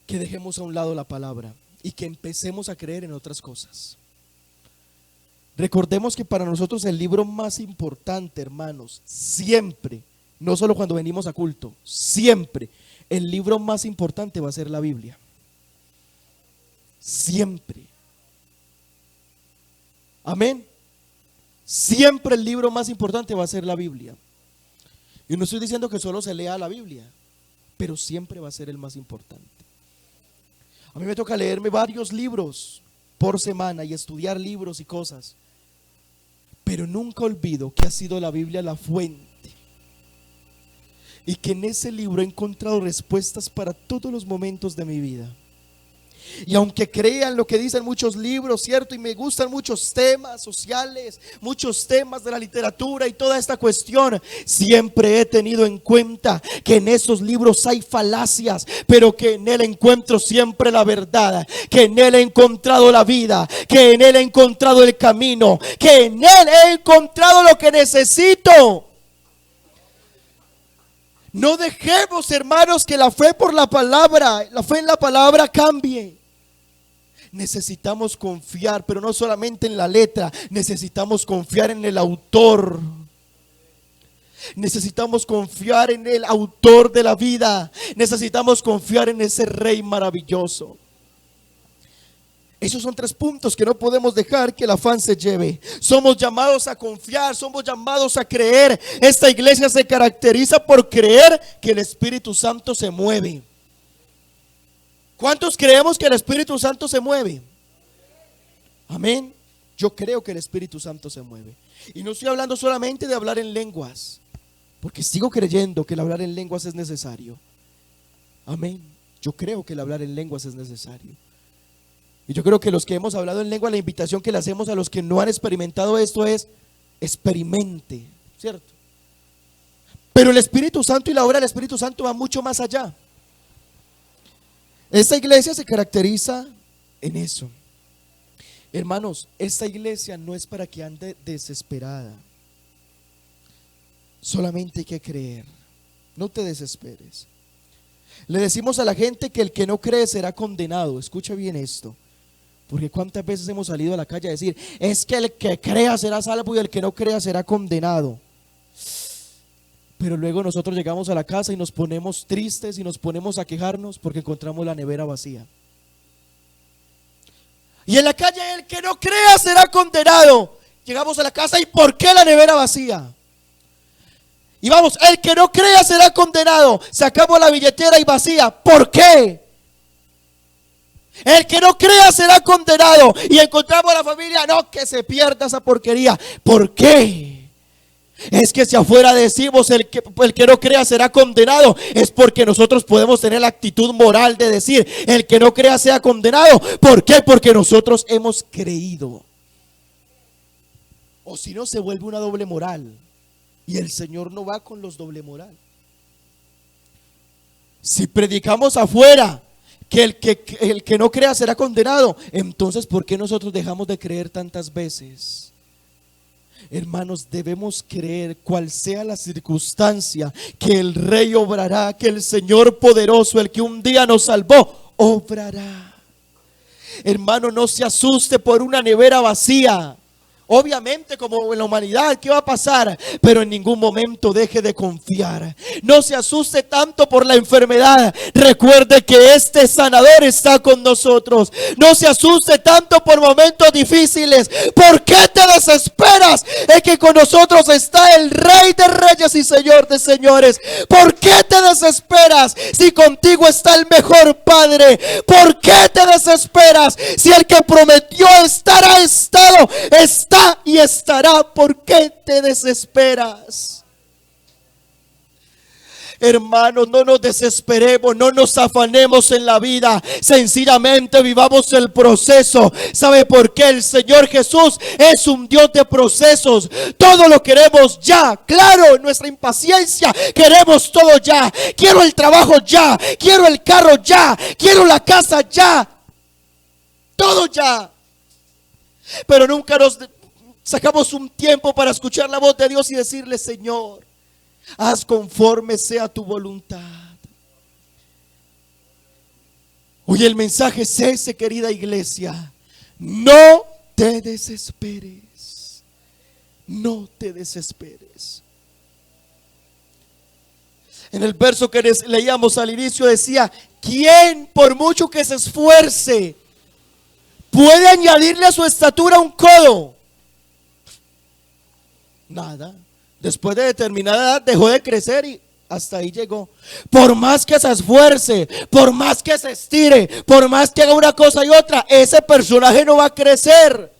que dejemos a un lado la palabra y que empecemos a creer en otras cosas. Recordemos que para nosotros el libro más importante, hermanos, siempre, no solo cuando venimos a culto, siempre el libro más importante va a ser la Biblia. Siempre. Amén. Siempre el libro más importante va a ser la Biblia. Y no estoy diciendo que solo se lea la Biblia, pero siempre va a ser el más importante. A mí me toca leerme varios libros por semana y estudiar libros y cosas. Pero nunca olvido que ha sido la Biblia la fuente y que en ese libro he encontrado respuestas para todos los momentos de mi vida. Y aunque crean lo que dicen muchos libros, ¿cierto? Y me gustan muchos temas sociales, muchos temas de la literatura y toda esta cuestión, siempre he tenido en cuenta que en esos libros hay falacias, pero que en él encuentro siempre la verdad, que en él he encontrado la vida, que en él he encontrado el camino, que en él he encontrado lo que necesito. No dejemos, hermanos, que la fe por la palabra, la fe en la palabra cambie. Necesitamos confiar, pero no solamente en la letra, necesitamos confiar en el autor. Necesitamos confiar en el autor de la vida. Necesitamos confiar en ese Rey maravilloso. Esos son 3 puntos que no podemos dejar que el afán se lleve. Somos llamados a confiar, somos llamados a creer. Esta iglesia se caracteriza por creer que el Espíritu Santo se mueve. ¿Cuántos creemos que el Espíritu Santo se mueve? Amén. Yo creo que el Espíritu Santo se mueve. Y no estoy hablando solamente de hablar en lenguas, porque sigo creyendo que el hablar en lenguas es necesario. Amén. Yo creo que el hablar en lenguas es necesario. Y yo creo que los que hemos hablado en lengua, la invitación que le hacemos a los que no han experimentado esto es: experimente, ¿cierto? Pero el Espíritu Santo y la obra del Espíritu Santo va mucho más allá. Esta iglesia se caracteriza en eso. Hermanos, esta iglesia no es para que ande desesperada. Solamente hay que creer. No te desesperes. Le decimos a la gente que el que no cree será condenado. Escucha bien esto. Porque cuántas veces hemos salido a la calle a decir: es que el que crea será salvo y el que no crea será condenado. Pero luego nosotros llegamos a la casa y nos ponemos tristes y nos ponemos a quejarnos porque encontramos la nevera vacía. Y en la calle: el que no crea será condenado. Llegamos a la casa y ¿por qué la nevera vacía? Y vamos: el que no crea será condenado. Sacamos la billetera y vacía. ¿Por qué? El que no crea será condenado. Y encontramos a la familia: no, que se pierda esa porquería. ¿Por qué? Es que si afuera decimos el que no crea será condenado, es porque nosotros podemos tener la actitud moral de decir: el que no crea sea condenado. ¿Por qué? Porque nosotros hemos creído. O si no, se vuelve una doble moral. Y el Señor no va con los doble moral. Si predicamos afuera que el que no crea será condenado, entonces ¿por qué nosotros dejamos de creer tantas veces? Hermanos, debemos creer, cual sea la circunstancia, que el Rey obrará, que el Señor poderoso, el que un día nos salvó, obrará. Hermano, no se asuste por una nevera vacía. Obviamente, como en la humanidad, ¿qué va a pasar? Pero en ningún momento deje de confiar. No se asuste tanto por la enfermedad. Recuerde que este sanador está con nosotros. No se asuste tanto por momentos difíciles. ¿Por qué te desesperas? Es que con nosotros está el Rey de Reyes y Señor de Señores. ¿Por qué te desesperas si contigo está el mejor Padre? ¿Por qué te desesperas si el que prometió estar ha estado, está y estará? ¿Por qué te desesperas? Hermanos, no nos desesperemos, no nos afanemos en la vida. Sencillamente vivamos el proceso. ¿Sabe por qué? El Señor Jesús es un Dios de procesos. Todo lo queremos ya. Claro, en nuestra impaciencia queremos todo ya. Quiero el trabajo ya. Quiero el carro ya. Quiero la casa ya. Todo ya. Pero nunca nos sacamos un tiempo para escuchar la voz de Dios y decirle: Señor, haz conforme sea tu voluntad. Hoy el mensaje es ese, querida iglesia: no te desesperes. No te desesperes. En el verso que leíamos al inicio decía: ¿quién, por mucho que se esfuerce, puede añadirle a su estatura un codo? Nada. Después de determinada edad dejó de crecer y hasta ahí llegó. Por más que se esfuerce, por más que se estire, por más que haga una cosa y otra, ese personaje no va a crecer.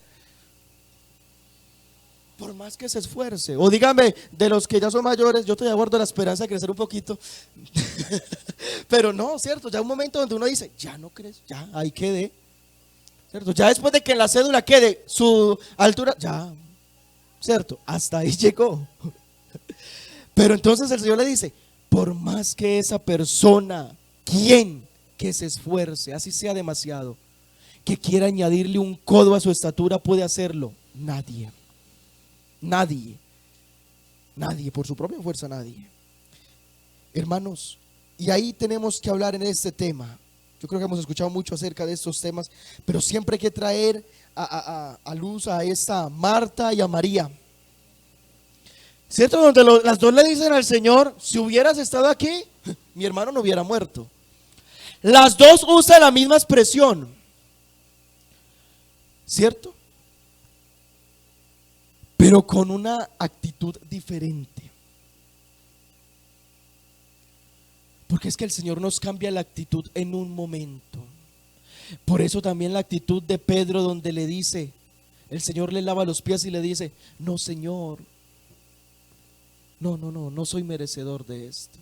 Por más que se esfuerce. O dígame, de los que ya son mayores, yo todavía guardo la esperanza de crecer un poquito. Pero no, ¿cierto? Ya un momento donde uno dice: ya no crees, ya ahí quedé. ¿Cierto? Ya después de que en la cédula quede su altura, ya, ¿cierto? Hasta ahí llegó. Pero entonces el Señor le dice: por más que esa persona, ¿quién que se esfuerce, así sea demasiado, que quiera añadirle un codo a su estatura, puede hacerlo? Nadie. Nadie. Nadie, por su propia fuerza, nadie. Hermanos, y ahí tenemos que hablar en este tema. Yo creo que hemos escuchado mucho acerca de estos temas, pero siempre hay que traer a luz a esta Marta y a María. ¿Cierto? Donde las dos le dicen al Señor: si hubieras estado aquí, mi hermano no hubiera muerto. Las dos usan la misma expresión, ¿cierto? Pero con una actitud diferente. Porque es que el Señor nos cambia la actitud en un momento. Por eso también la actitud de Pedro, donde le dice, el Señor le lava los pies y le dice: no, Señor, no soy merecedor de esto.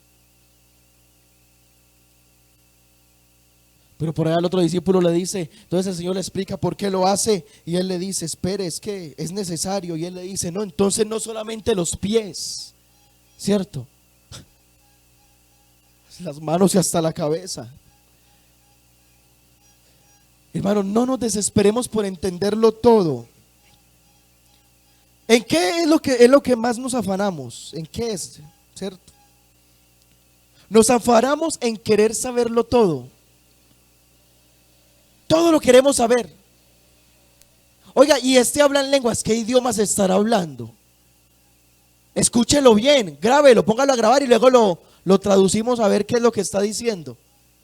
Pero por allá el otro discípulo le dice, entonces el Señor le explica por qué lo hace, y él le dice: espere, es que es necesario. Y él le dice: no, entonces no solamente los pies, ¿cierto? Las manos y hasta la cabeza. Hermano, no nos desesperemos por entenderlo todo. ¿En qué es lo que más nos afanamos? ¿En qué es? ¿Cierto? Nos afanamos en querer saberlo todo. Todo lo queremos saber. Oiga, y habla en lenguas, ¿qué idiomas estará hablando? Escúchelo bien, grábelo, póngalo a grabar y luego lo traducimos a ver qué es lo que está diciendo.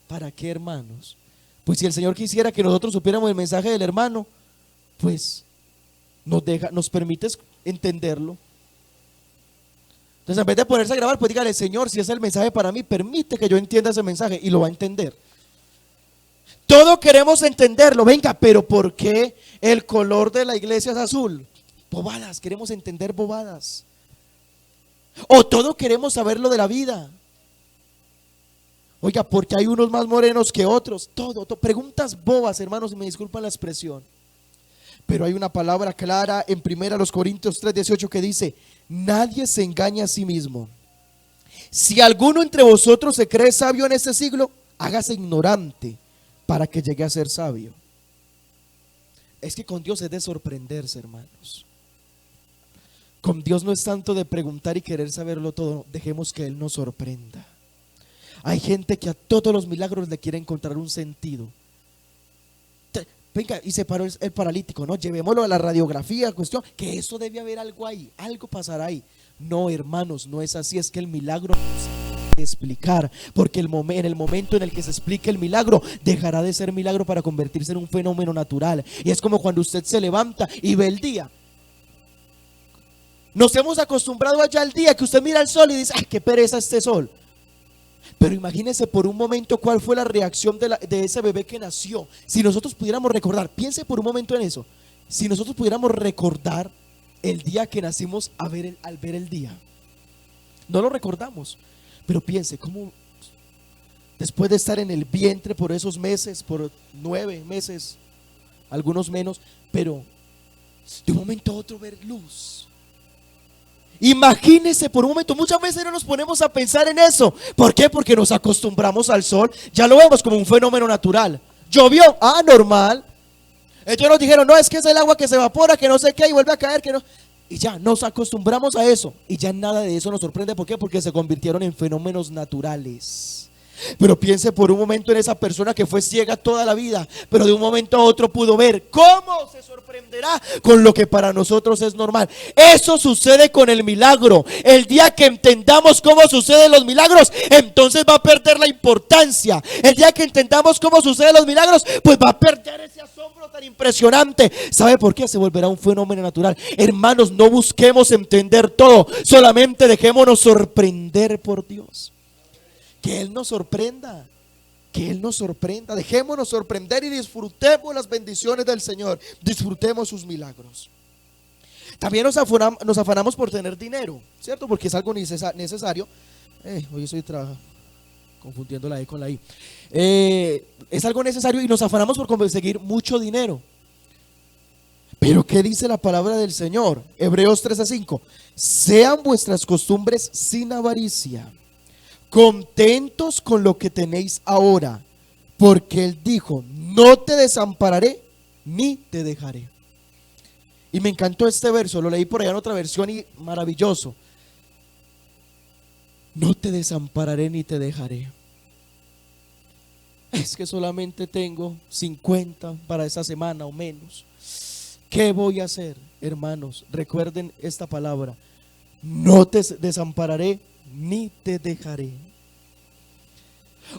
¿Para qué, hermanos? Pues si el Señor quisiera que nosotros supiéramos el mensaje del hermano, pues nos permite entenderlo. Entonces, en vez de ponerse a grabar, pues dígale: Señor, si es el mensaje para mí, permite que yo entienda ese mensaje, y lo va a entender. Todo queremos entenderlo. Venga, pero ¿por qué el color de la iglesia es azul? Bobadas, queremos entender bobadas. O todo queremos saber lo de la vida. Oiga, porque hay unos más morenos que otros. Todo, preguntas bobas, hermanos, y me disculpan la expresión. Pero hay una palabra clara en 1 Corintios 3:18 que dice: nadie se engaña a sí mismo. Si alguno entre vosotros se cree sabio en este siglo, hágase ignorante para que llegue a ser sabio. Es que con Dios es de sorprenderse, hermanos. Con Dios no es tanto de preguntar y querer saberlo todo. Dejemos que Él nos sorprenda. Hay gente que a todos los milagros le quiere encontrar un sentido. venga, y se paró el paralítico, no, llevémoslo a la radiografía, cuestión, que eso debe haber algo ahí, algo pasará ahí. No, hermanos, no es así, es que el milagro no se puede explicar, porque en el momento en el que se explique el milagro, dejará de ser milagro para convertirse en un fenómeno natural. Y es como cuando usted se levanta y ve el día. Nos hemos acostumbrado allá al día que usted mira el sol y dice, ay, qué pereza este sol. Pero imagínese por un momento cuál fue la reacción de ese bebé que nació. Si nosotros pudiéramos recordar, piense por un momento en eso. Si nosotros pudiéramos recordar el día que nacimos al ver el día. No lo recordamos, pero piense cómo después de estar en el vientre por esos meses, por 9 meses, algunos menos, pero de un momento a otro ver luz. Imagínese por un momento, muchas veces no nos ponemos a pensar en eso. ¿Por qué? Porque nos acostumbramos al sol, ya lo vemos como un fenómeno natural. Llovió, normal. Ellos nos dijeron, no, es que es el agua que se evapora, que no sé qué, y vuelve a caer, que no. Y ya nos acostumbramos a eso, y ya nada de eso nos sorprende. ¿Por qué? Porque se convirtieron en fenómenos naturales. Pero piense por un momento en esa persona que fue ciega toda la vida, pero de un momento a otro pudo ver. ¿Cómo se sorprenderá con lo que para nosotros es normal? Eso sucede con el milagro. El día que entendamos cómo suceden los milagros, entonces va a perder la importancia. El día que entendamos cómo suceden los milagros, pues va a perder ese asombro tan impresionante. ¿Sabe por qué? Se volverá un fenómeno natural. Hermanos, no busquemos entender todo, solamente dejémonos sorprender por Dios. Que Él nos sorprenda, que Él nos sorprenda. Dejémonos sorprender y disfrutemos las bendiciones del Señor. Disfrutemos sus milagros. También nos afanamos por tener dinero, ¿cierto? Porque es algo necesario. Hoy estoy confundiendo la E con la I. Es algo necesario y nos afanamos por conseguir mucho dinero. Pero ¿qué dice la palabra del Señor? Hebreos 13:5. Sean vuestras costumbres sin avaricia, contentos con lo que tenéis ahora, porque Él dijo, no te desampararé ni te dejaré. Y me encantó este verso, lo leí por allá en otra versión y maravilloso. No te desampararé ni te dejaré. Es que solamente tengo 50 para esa semana o menos. ¿Qué voy a hacer? Hermanos, recuerden esta palabra. No te desampararé ni te dejaré.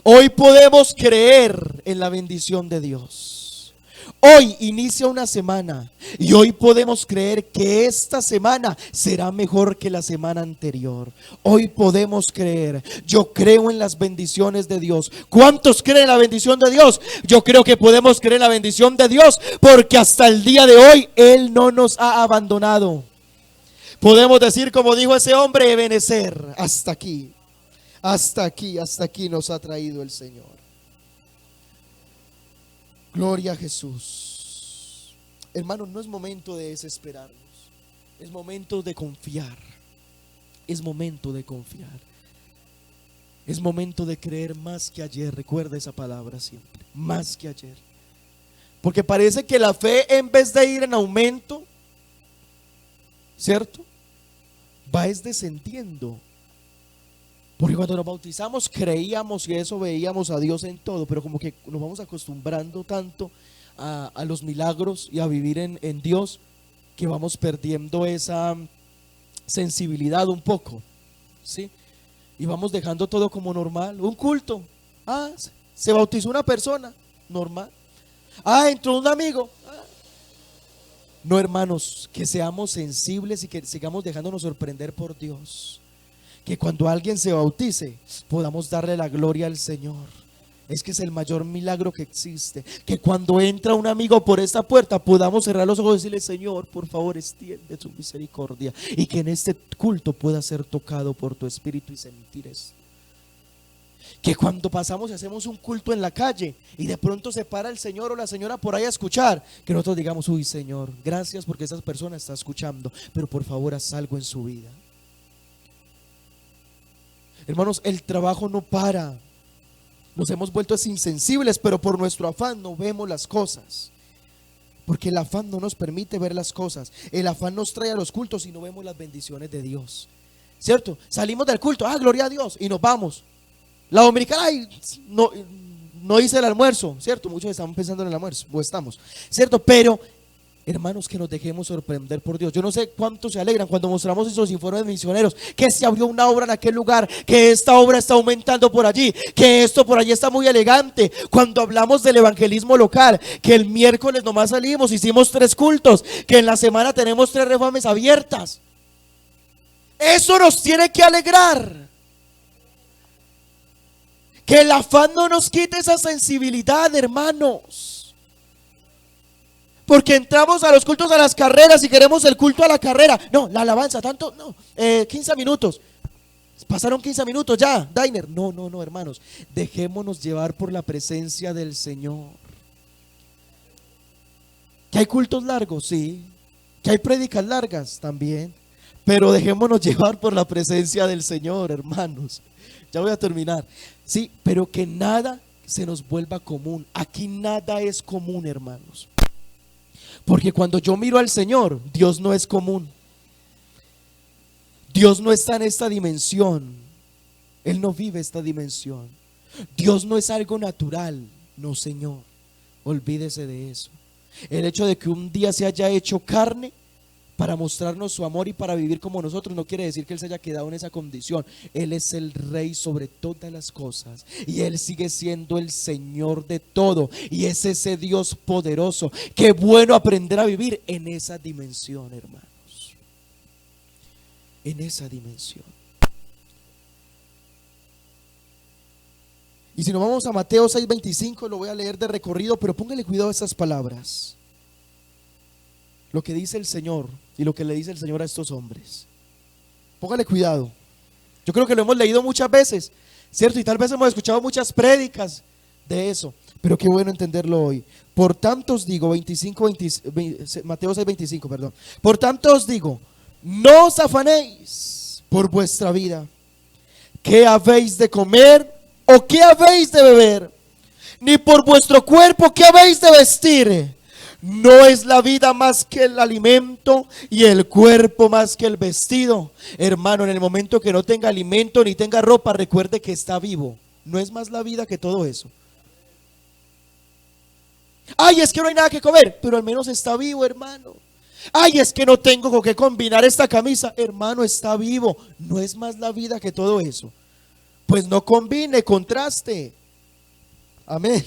Hoy podemos creer en la bendición de Dios. Hoy inicia una semana y hoy podemos creer que esta semana será mejor que la semana anterior. Hoy podemos creer. Yo creo en las bendiciones de Dios. ¿Cuántos creen en la bendición de Dios? Yo creo que podemos creer en la bendición de Dios porque hasta el día de hoy Él no nos ha abandonado. Podemos decir como dijo ese hombre, Ebenezer, hasta aquí nos ha traído el Señor. Gloria a Jesús. Hermanos, no es momento de desesperarnos, es momento de confiar. Es momento de confiar. Es momento de creer más que ayer. Recuerda esa palabra siempre, más que ayer. Porque parece que la fe, en vez de ir en aumento, ¿cierto?, va descendiendo. Porque cuando nos bautizamos creíamos que eso, veíamos a Dios en todo, pero como que nos vamos acostumbrando tanto a los milagros y a vivir en Dios, que vamos perdiendo esa sensibilidad un poco, ¿sí? Y vamos dejando todo como normal. Un culto, se bautizó una persona, normal. Entró un amigo. No, hermanos, que seamos sensibles y que sigamos dejándonos sorprender por Dios. Que cuando alguien se bautice podamos darle la gloria al Señor. Es que es el mayor milagro que existe. Que cuando entra un amigo por esta puerta podamos cerrar los ojos y decirle, Señor, por favor, extiende tu misericordia. Y que en este culto pueda ser tocado por tu Espíritu y sentir eso. Que cuando pasamos y hacemos un culto en la calle y de pronto se para el señor o la señora por ahí a escuchar, que nosotros digamos, uy, Señor, gracias porque esa persona está escuchando, pero por favor haz algo en su vida. Hermanos, el trabajo no para. Nos hemos vuelto insensibles, pero por nuestro afán no vemos las cosas. Porque el afán no nos permite ver las cosas. El afán nos trae a los cultos y no vemos las bendiciones de Dios, ¿cierto? Salimos del culto, gloria a Dios, y nos vamos. La dominicana, no no hice el almuerzo, ¿cierto? Muchos estamos pensando en el almuerzo, o estamos, ¿cierto? Pero, hermanos, que nos dejemos sorprender por Dios. Yo no sé cuántos se alegran cuando mostramos esos informes misioneros, que se abrió una obra en aquel lugar, que esta obra está aumentando por allí, que esto por allí está muy elegante. Cuando hablamos del evangelismo local, que el miércoles nomás salimos, hicimos 3 cultos, que en la semana tenemos 3 reformas abiertas. Eso nos tiene que alegrar. Que el afán no nos quite esa sensibilidad, hermanos. Porque entramos a los cultos a las carreras y queremos el culto a la carrera. No, la alabanza, tanto, no, 15 minutos. Pasaron 15 minutos ya, Dainer. No, hermanos. Dejémonos llevar por la presencia del Señor. ¿Que hay cultos largos? Sí. ¿Que hay prédicas largas? También. Pero dejémonos llevar por la presencia del Señor, hermanos. Ya voy a terminar. Sí, pero que nada se nos vuelva común. Aquí nada es común, hermanos. Porque cuando yo miro al Señor, Dios no es común. Dios no está en esta dimensión. Él no vive esta dimensión. Dios no es algo natural. No, Señor. Olvídese de eso. El hecho de que un día se haya hecho carne para mostrarnos su amor y para vivir como nosotros no quiere decir que Él se haya quedado en esa condición. Él es el Rey sobre todas las cosas y Él sigue siendo el Señor de todo y es ese Dios poderoso. Qué bueno aprender a vivir en esa dimensión, hermanos, en esa dimensión. Y si nos vamos a Mateo 6:25, lo voy a leer de recorrido, pero póngale cuidado a estas palabras. Lo que dice el Señor y lo que le dice el Señor a estos hombres. Póngale cuidado. Yo creo que lo hemos leído muchas veces, ¿cierto? Y tal vez hemos escuchado muchas prédicas de eso, pero qué bueno entenderlo hoy. Por tanto os digo, Mateo 6:25, perdón. Por tanto os digo, no os afanéis por vuestra vida, qué habéis de comer o qué habéis de beber, ni por vuestro cuerpo qué habéis de vestir. ¿No es la vida más que el alimento y el cuerpo más que el vestido? Hermano, en el momento que no tenga alimento ni tenga ropa, recuerde que está vivo. ¿No es más la vida que todo eso? Ay, es que no hay nada que comer, pero al menos está vivo, hermano. Ay, es que no tengo con qué combinar esta camisa, hermano, está vivo. ¿No es más la vida que todo eso? Pues no combine, contraste. Amén.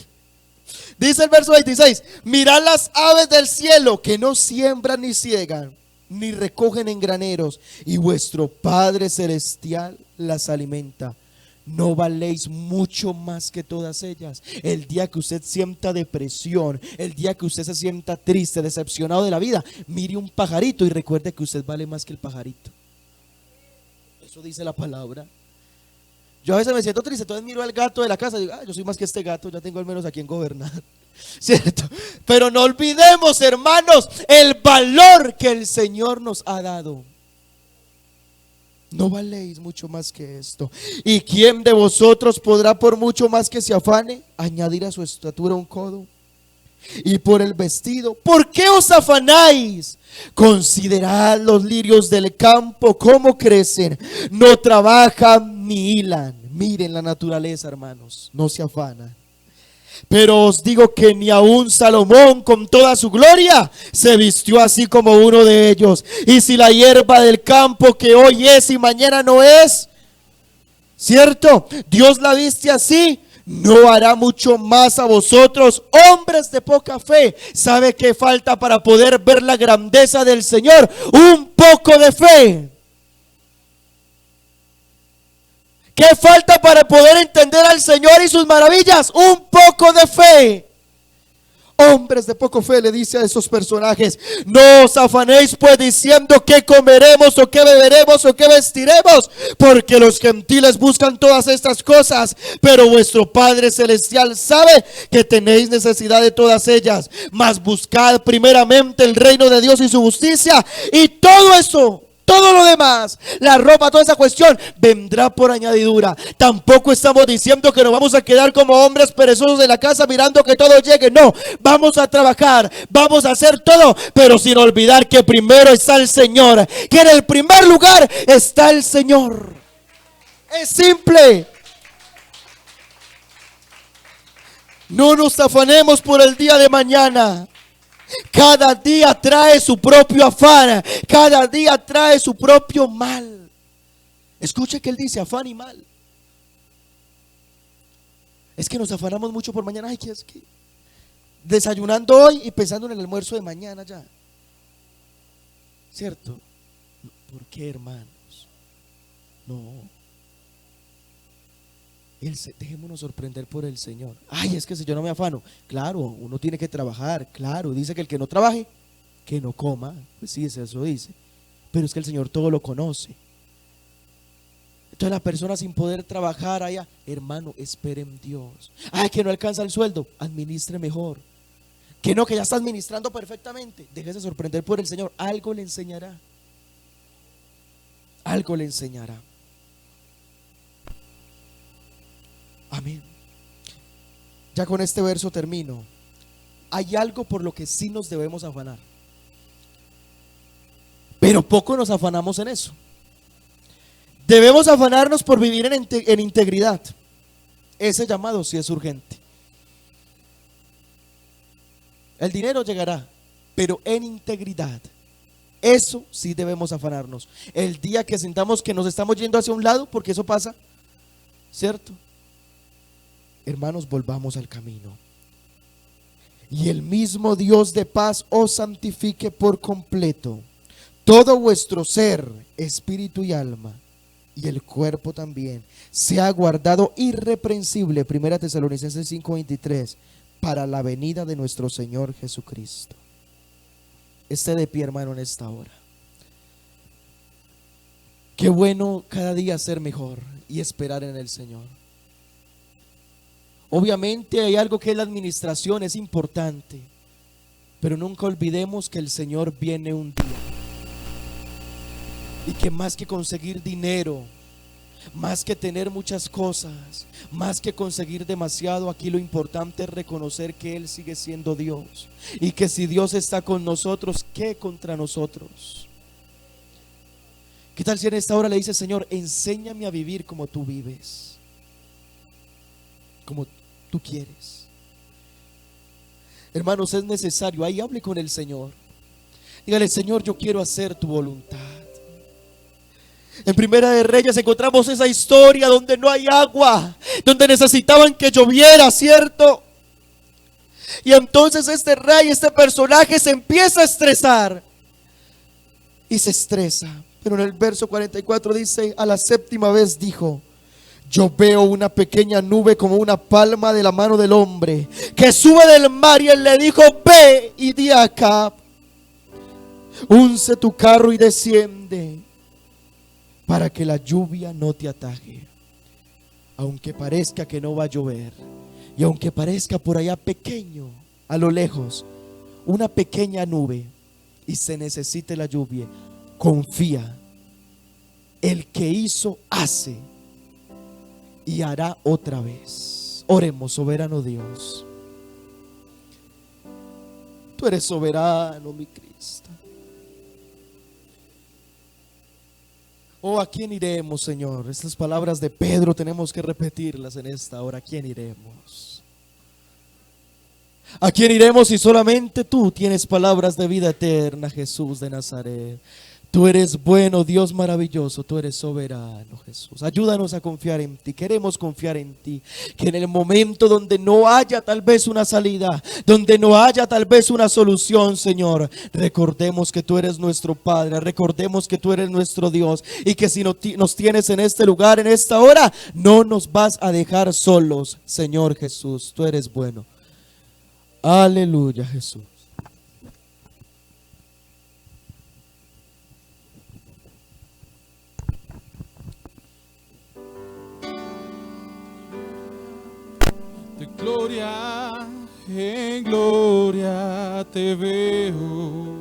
Dice el verso 26, mirad las aves del cielo que no siembran ni ciegan, ni recogen en graneros, y vuestro Padre Celestial las alimenta. ¿No valéis mucho más que todas ellas? El día que usted sienta depresión, el día que usted se sienta triste, decepcionado de la vida, mire un pajarito y recuerde que usted vale más que el pajarito. Eso dice la palabra. Yo a veces me siento triste, entonces miro al gato de la casa y digo, yo soy más que este gato, ya tengo al menos a quien gobernar, ¿cierto? Pero no olvidemos, hermanos, el valor que el Señor nos ha dado. No valéis mucho más que esto. ¿Y quién de vosotros podrá, por mucho más que se afane, añadir a su estatura un codo? Y por el vestido, ¿por qué os afanáis? Considerad los lirios del campo, cómo crecen, no trabajan ni hilan. Miren la naturaleza, hermanos, no se afanan. Pero os digo que ni aun Salomón con toda su gloria se vistió así como uno de ellos. Y si la hierba del campo que hoy es y mañana no es, ¿cierto? Dios la viste así, ¿no hará mucho más a vosotros, hombres de poca fe? ¿Sabe qué falta para poder ver la grandeza del Señor? Un poco de fe. ¿Qué falta para poder entender al Señor y sus maravillas? Un poco de fe. Hombres de poco fe, le dice a esos personajes, no os afanéis pues diciendo qué comeremos o qué beberemos o qué vestiremos, porque los gentiles buscan todas estas cosas, pero vuestro Padre Celestial sabe que tenéis necesidad de todas ellas. Mas buscad primeramente el reino de Dios y su justicia, y todo eso, todo lo demás, la ropa, toda esa cuestión, vendrá por añadidura. Tampoco estamos diciendo que nos vamos a quedar como hombres perezosos de la casa mirando que todo llegue. No, vamos a trabajar, vamos a hacer todo, pero sin olvidar que primero está el Señor, que en el primer lugar está el Señor. Es simple. No nos afanemos por el día de mañana. Cada día trae su propio afán. Cada día trae su propio mal. Escuche que él dice afán y mal. Es que nos afanamos mucho por mañana. Ay, que es que desayunando hoy y pensando en el almuerzo de mañana ya. ¿Cierto? ¿Por qué, hermanos? No. Dejémonos sorprender por el Señor. Ay, es que si yo no me afano. Claro, uno tiene que trabajar. Claro, dice que el que no trabaje, que no coma. Pues sí, eso dice. Pero es que el Señor todo lo conoce. Entonces la persona sin poder trabajar allá, hermano, espere en Dios. Ay, que no alcanza el sueldo, administre mejor. Que no, que ya está administrando perfectamente. Déjese sorprender por el Señor. Algo le enseñará. Algo le enseñará. Amén. Ya con este verso termino. Hay algo por lo que sí nos debemos afanar, pero poco nos afanamos en eso. Debemos afanarnos por vivir en integridad. Ese llamado sí es urgente. El dinero llegará, pero en integridad. Eso sí debemos afanarnos. El día que sintamos que nos estamos yendo hacia un lado, porque eso pasa, ¿cierto? Hermanos, volvamos al camino. Y el mismo Dios de paz os santifique por completo, todo vuestro ser, espíritu y alma, y el cuerpo también, sea guardado irreprensible, 1 Tesalonicenses 5:23, para la venida de nuestro Señor Jesucristo. Esté de pie, hermano, en esta hora. Qué bueno cada día ser mejor y esperar en el Señor. Obviamente hay algo que es la administración, es importante, pero nunca olvidemos que el Señor viene un día y que más que conseguir dinero, más que tener muchas cosas, más que conseguir demasiado, aquí lo importante es reconocer que Él sigue siendo Dios y que si Dios está con nosotros, ¿qué contra nosotros? ¿Qué tal si en esta hora le dice: Señor, enséñame a vivir como tú vives, como tú quieres? Hermanos, es necesario, ahí hable con el Señor. Dígale: Señor, yo quiero hacer tu voluntad. En Primera de Reyes encontramos esa historia donde no hay agua, donde necesitaban que lloviera, ¿cierto? Y entonces este rey, este personaje se empieza a estresar y se estresa. Pero en el verso 44 dice: a la séptima vez dijo: yo veo una pequeña nube como una palma de la mano del hombre que sube del mar. Y él le dijo: ve y di a Acab: unce tu carro y desciende, para que la lluvia no te ataje, aunque parezca que no va a llover, y aunque parezca por allá pequeño, a lo lejos, una pequeña nube, y se necesite la lluvia, confía. El que hizo, hace y hará otra vez. Oremos. Soberano Dios, tú eres soberano, mi Cristo. Oh, ¿a quién iremos, Señor? Estas palabras de Pedro tenemos que repetirlas en esta hora. ¿A quién iremos? ¿A quién iremos si solamente tú tienes palabras de vida eterna, Jesús de Nazaret? Tú eres bueno, Dios maravilloso, tú eres soberano, Jesús. Ayúdanos a confiar en ti, queremos confiar en ti. Que en el momento donde no haya tal vez una salida, donde no haya tal vez una solución, Señor, recordemos que tú eres nuestro Padre, recordemos que tú eres nuestro Dios, y que si nos tienes en este lugar, en esta hora, no nos vas a dejar solos, Señor Jesús. Tú eres bueno. Aleluya, Jesús. De gloria en gloria te veo,